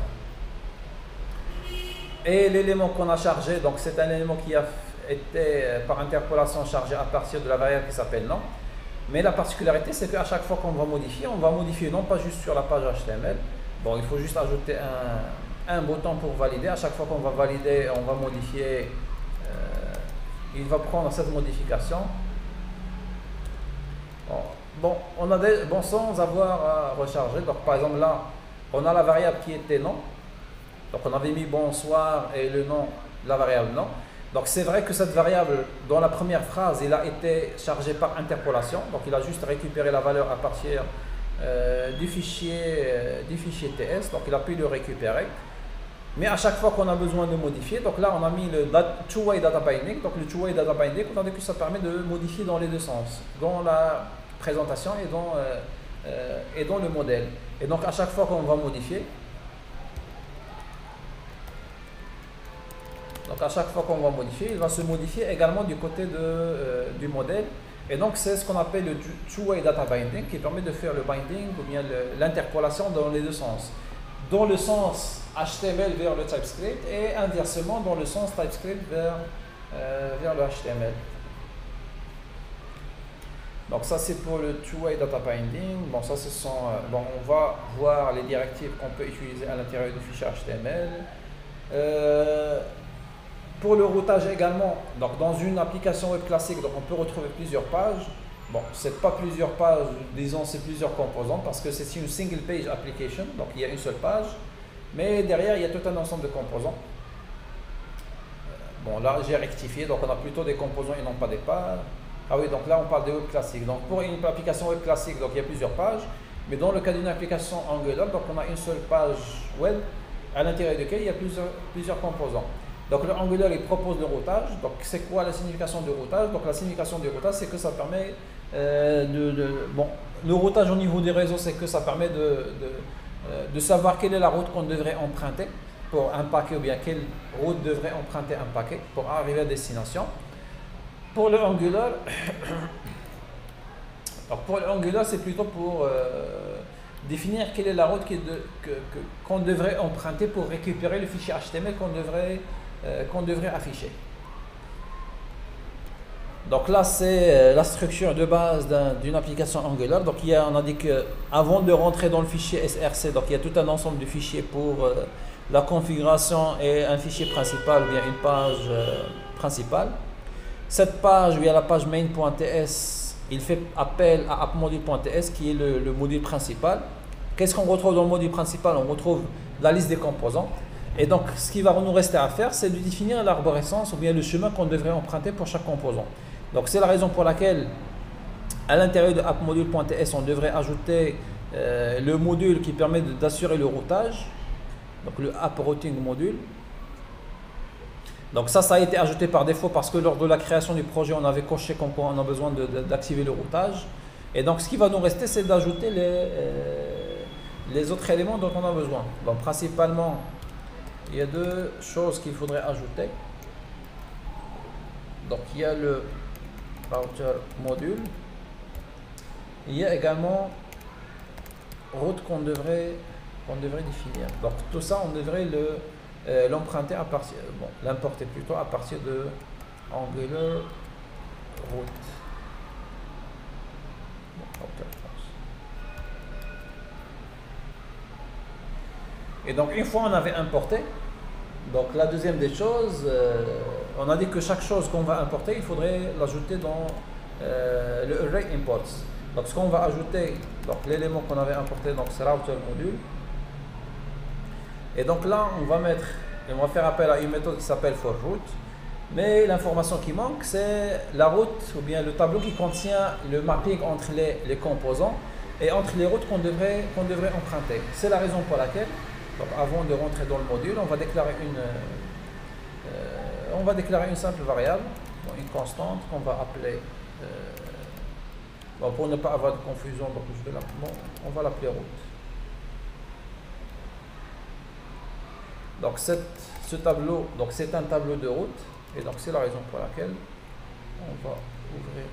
Et l'élément qu'on a chargé, donc c'est un élément qui a été par interpolation chargé à partir de la variable qui s'appelle nom. Mais la particularité, c'est qu'à chaque fois qu'on va modifier non pas juste sur la page HTML. Bon, il faut juste ajouter un bouton pour valider. À chaque fois qu'on va valider, on va modifier. Il va prendre cette modification. Bon, sans avoir à recharger. Donc, par exemple, là, on a la variable qui était nom. Donc, on avait mis bonsoir et le nom, la variable nom. Donc, c'est vrai que cette variable, dans la première phrase, il a été chargé par interpolation. Donc, il a juste récupéré la valeur à partir du fichier TS. Donc, il a pu le récupérer. Mais à chaque fois qu'on a besoin de modifier, donc là, on a mis le two-way data binding. Donc, le two-way data binding, on a dit que ça permet de modifier dans les deux sens, dans la présentation et dans le modèle. Et donc, à chaque fois qu'on va modifier, il va se modifier également du côté du modèle. Et donc, c'est ce qu'on appelle le two-way data binding qui permet de faire le binding ou bien l'interpolation dans les deux sens. Dans le sens HTML vers le TypeScript et inversement dans le sens TypeScript vers le HTML. Donc ça c'est pour le two-way data binding. Bon, ça ce sont, on va voir les directives qu'on peut utiliser à l'intérieur du fichier HTML. Pour le routage également, donc dans une application web classique, donc on peut retrouver plusieurs pages. Bon, c'est pas plusieurs pages, disons c'est plusieurs composants parce que c'est une single page application, donc il y a une seule page, mais derrière il y a tout un ensemble de composants. Bon, là j'ai rectifié, donc on a plutôt des composants et non pas des pages. Ah oui, donc là on parle de web classique. Donc pour une application web classique, donc il y a plusieurs pages, mais dans le cas d'une application Angular, donc on a une seule page web à l'intérieur de laquelle il y a plusieurs composants. Donc le Angular il propose le routage. Donc c'est quoi la signification du routage? Donc la signification du routage c'est que ça permet bon, le routage au niveau des réseaux c'est que ça permet de savoir quelle est la route qu'on devrait emprunter pour un paquet ou bien quelle route devrait emprunter un paquet pour arriver à destination. Pour le Angular, donc pour le Angular c'est plutôt pour définir quelle est la route qu'on devrait emprunter pour récupérer le fichier HTML qu'on devrait afficher. Donc là, c'est la structure de base d'une application Angular. Donc on a dit qu'avant de rentrer dans le fichier SRC, donc il y a tout un ensemble de fichiers pour la configuration et un fichier principal ou bien une page principale. Cette page, où il y a la page main.ts, il fait appel à appmodule.ts qui est le module principal. Qu'est-ce qu'on retrouve dans le module principal? On retrouve la liste des composants. Et donc, ce qui va nous rester à faire, c'est de définir l'arborescence ou bien le chemin qu'on devrait emprunter pour chaque composant. Donc, c'est la raison pour laquelle, à l'intérieur de appmodule.ts, on devrait ajouter le module qui permet d'assurer le routage. Donc, le app routing module. Donc, ça a été ajouté par défaut parce que lors de la création du projet, on avait coché comme quoi on a besoin d'activer le routage. Et donc, ce qui va nous rester, c'est d'ajouter les autres éléments dont on a besoin. Donc, principalement, il y a deux choses qu'il faudrait ajouter. Donc il y a le router module. Il y a également route qu'on devrait définir. Donc tout ça on devrait l'emprunter à partir, l'importer plutôt à partir de Angular route. Et donc une fois on avait importé, donc la deuxième des choses, on a dit que chaque chose qu'on va importer, il faudrait l'ajouter dans le array imports. Donc ce qu'on va ajouter, donc l'élément qu'on avait importé, donc c'est router module. Et donc là on va faire appel à une méthode qui s'appelle forRoute. Mais l'information qui manque, c'est la route ou bien le tableau qui contient le mapping entre les composants et entre les routes qu'on devrait emprunter. C'est la raison pour laquelle, donc avant de rentrer dans le module, on va déclarer une simple variable, une constante qu'on va appeler, pour ne pas avoir de confusion, donc on va l'appeler route. Donc ce tableau, donc c'est un tableau de route, et donc c'est la raison pour laquelle on va ouvrir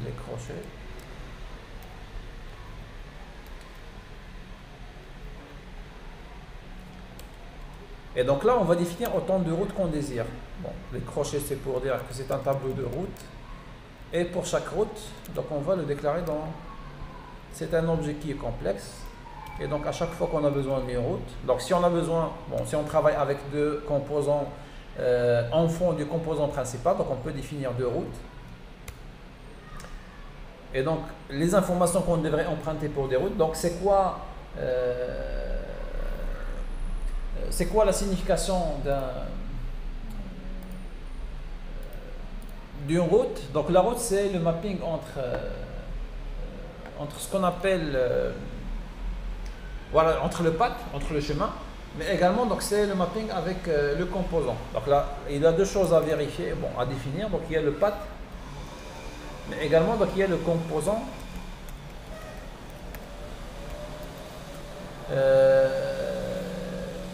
les crochets. Et donc là, on va définir autant de routes qu'on désire. Bon, les crochets, c'est pour dire que c'est un tableau de route. Et pour chaque route, donc on va le déclarer dans... C'est un objet qui est complexe. Et donc à chaque fois qu'on a besoin d'une route, donc si on a besoin, si on travaille avec deux composants en fond du composant principal, donc on peut définir deux routes. Et donc les informations qu'on devrait emprunter pour des routes, donc c'est quoi la signification d'une route? Donc la route c'est le mapping entre ce qu'on appelle entre le path, entre le chemin, mais également donc c'est le mapping avec le composant. Donc là il y a deux choses à vérifier, à définir. Donc il y a le path, mais également donc il y a le composant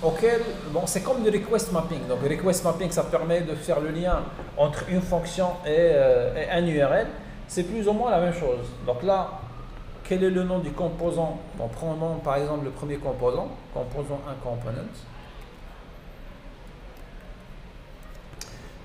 auquel, c'est comme le request mapping. Donc le request mapping, ça permet de faire le lien entre une fonction et un URL. C'est plus ou moins la même chose. Donc là, quel est le nom du composant? Prenons par exemple le premier composant 1 component.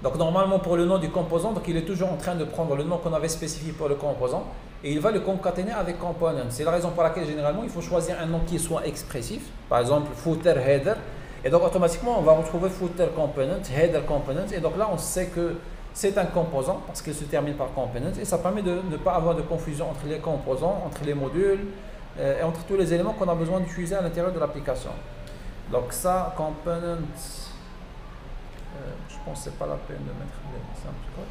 Donc normalement pour le nom du composant, donc il est toujours en train de prendre le nom qu'on avait spécifié pour le composant et il va le concaténer avec component. C'est la raison pour laquelle généralement il faut choisir un nom qui soit expressif, par exemple footer, header, et donc automatiquement on va retrouver footer component, header component, et donc là on sait que c'est un composant parce qu'il se termine par component et ça permet de ne pas avoir de confusion entre les composants, entre les modules et entre tous les éléments qu'on a besoin d'utiliser à l'intérieur de l'application. Donc ça, component, je pense que c'est pas la peine de mettre les simples codes.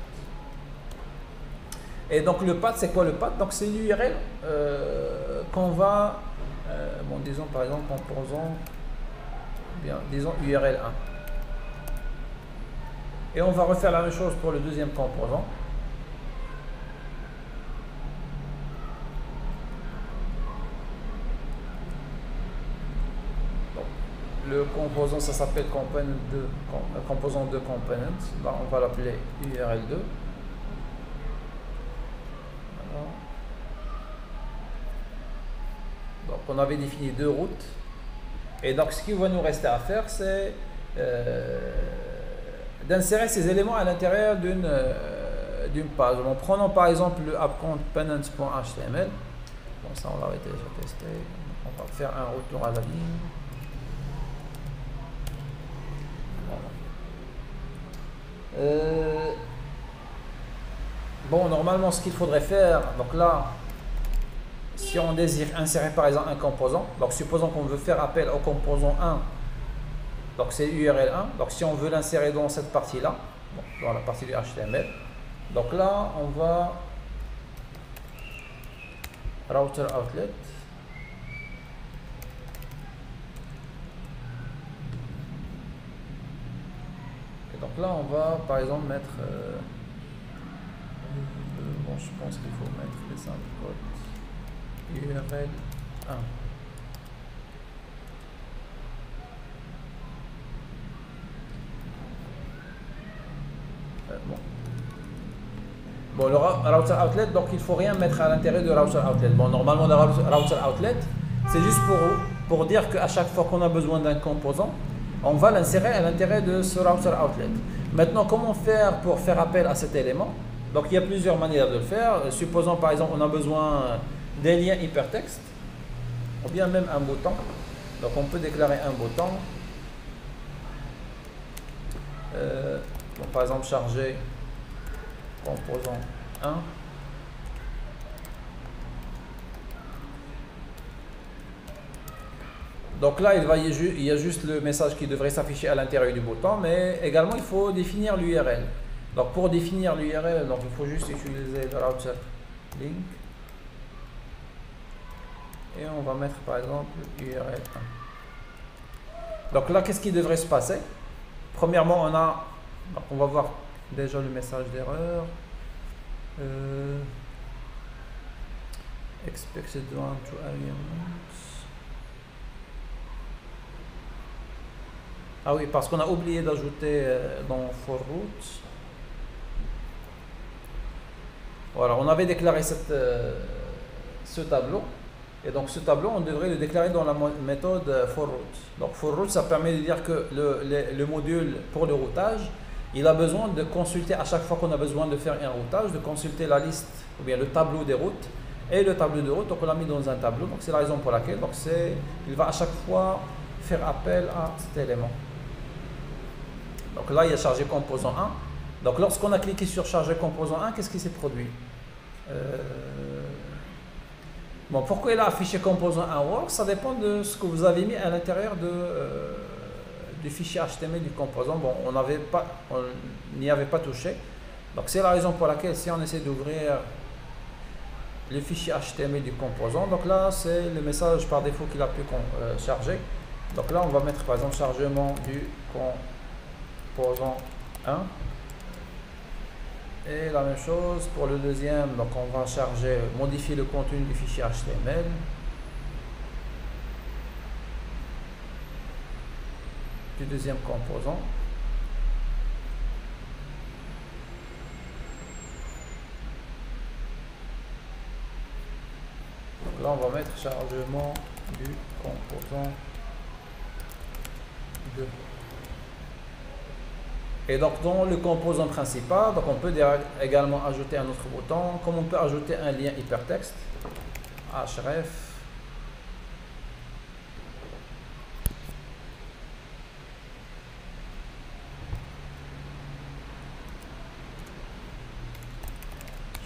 Et donc le path, c'est quoi le path? Donc c'est l'URL qu'on va, disons par exemple composant, disons URL 1. Et on va refaire la même chose pour le deuxième composant. Donc, le composant, ça s'appelle composant 2 component. Là, on va l'appeler URL2. Donc, on avait défini 2 routes. Et donc, ce qui va nous rester à faire, c'est d'insérer ces éléments à l'intérieur d'une page. En prenant par exemple le appComponents.html. Bon, ça, on l'avait déjà testé. On va faire un retour à la ligne. Voilà. Bon, normalement, ce qu'il faudrait faire, donc là, si on désire insérer par exemple un composant, donc supposons qu'on veut faire appel au composant 1, donc c'est URL 1, donc si on veut l'insérer dans cette partie-là, bon, dans la partie du HTML, donc là, on va router outlet. Et donc là, on va par exemple mettre, bon, je pense qu'il faut mettre les simples codes. URL 1. Bon, le router outlet, donc il ne faut rien mettre à l'intérieur de router outlet. Bon, normalement, le router outlet, c'est juste pour dire qu'à chaque fois qu'on a besoin d'un composant, on va l'insérer à l'intérieur de ce router outlet. Maintenant, comment faire pour faire appel à cet élément? Donc, il y a plusieurs manières de le faire. Supposons par exemple, on a besoin des liens hypertextes, ou bien même un bouton. Donc on peut déclarer un bouton. Donc, par exemple, charger composant 1. Donc là, il y a juste le message qui devrait s'afficher à l'intérieur du bouton, mais également il faut définir l'URL. Donc pour définir l'URL, donc il faut juste utiliser le router link. Et on va mettre par exemple URL 1. Donc là, qu'est-ce qui devrait se passer? Premièrement, on va voir déjà le message d'erreur. Expected one to elements. Ah oui, parce qu'on a oublié d'ajouter dans for root. Voilà, on avait déclaré ce tableau. Et donc ce tableau, on devrait le déclarer dans la méthode for root. Donc for root, ça permet de dire que le module pour le routage, il a besoin de consulter à chaque fois qu'on a besoin de faire un routage, de consulter la liste ou bien le tableau des routes et le tableau de route. Donc on l'a mis dans un tableau. Donc c'est la raison pour laquelle il va à chaque fois faire appel à cet élément. Donc là, il y a chargé composant 1. Donc lorsqu'on a cliqué sur charger composant 1, qu'est-ce qui s'est produit? Bon, pourquoi il a affiché composant 1 work? Ça dépend de ce que vous avez mis à l'intérieur du fichier HTML du composant. Bon, on n'y avait pas touché. Donc c'est la raison pour laquelle si on essaie d'ouvrir le fichier HTML du composant, donc là c'est le message par défaut qu'il a pu charger. Donc là on va mettre par exemple chargement du composant 1. Et la même chose pour le deuxième, donc on va modifier le contenu du fichier HTML. Du deuxième composant. Donc là on va mettre chargement du composant 2. Et donc dans le composant principal, donc on peut également ajouter un autre bouton, comme on peut ajouter un lien hypertexte, href.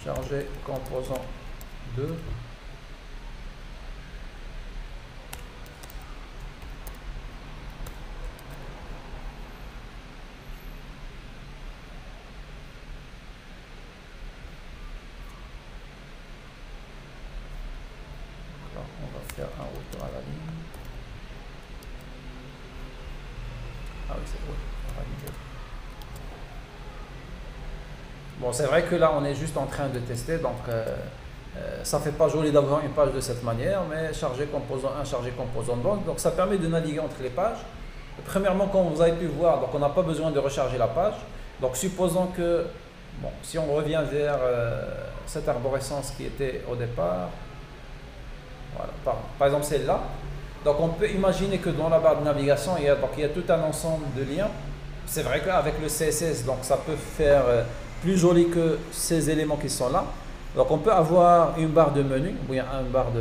Charger composant 2. Faire un retour à la ligne. Ah oui, c'est bon, validé. Bon, c'est vrai que là, on est juste en train de tester, donc ça fait pas joli d'avoir une page de cette manière, mais charger composant 1, charger composant 2, donc ça permet de naviguer entre les pages. Premièrement, comme vous avez pu voir, donc on n'a pas besoin de recharger la page. Donc supposons que, bon, si on revient vers cette arborescence qui était au départ, voilà, par exemple celle-là, donc on peut imaginer que dans la barre de navigation, il y a tout un ensemble de liens. C'est vrai qu'avec le CSS, donc ça peut faire plus joli que ces éléments qui sont là. Donc on peut avoir une barre de menu, ou bien une barre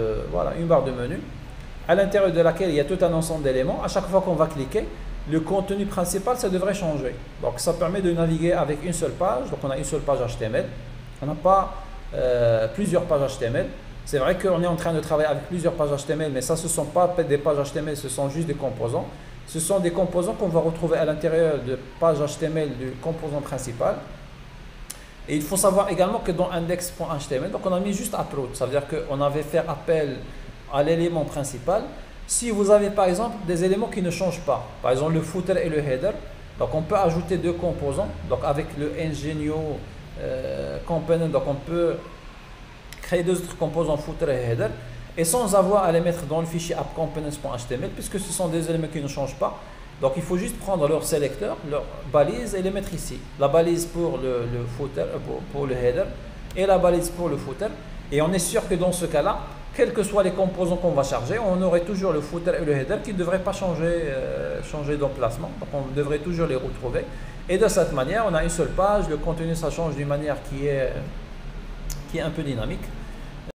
de menu, à l'intérieur de laquelle il y a tout un ensemble d'éléments. À chaque fois qu'on va cliquer, le contenu principal, ça devrait changer. Donc ça permet de naviguer avec une seule page. Donc on a une seule page HTML. On n'a pas plusieurs pages HTML. C'est vrai qu'on est en train de travailler avec plusieurs pages HTML, mais ça, ce ne sont pas des pages HTML, ce sont juste des composants. Ce sont des composants qu'on va retrouver à l'intérieur de page HTML du composant principal. Et il faut savoir également que dans index.html, donc on a mis juste approach. Ça veut dire qu'on avait fait appel à l'élément principal. Si vous avez par exemple des éléments qui ne changent pas, par exemple le footer et le header, donc on peut ajouter deux composants. Donc avec le Ingenio component, donc on peut créer deux autres composants footer et header, et sans avoir à les mettre dans le fichier appcomponents.html, puisque ce sont des éléments qui ne changent pas. Donc il faut juste prendre leur sélecteur, leur balise et les mettre ici. La balise pour le footer, pour le header, et la balise pour le footer. Et on est sûr que dans ce cas-là, quels que soient les composants qu'on va charger, on aurait toujours le footer et le header qui ne devraient pas changer d'emplacement. Donc on devrait toujours les retrouver. Et de cette manière, on a une seule page, le contenu ça change d'une manière qui est un peu dynamique.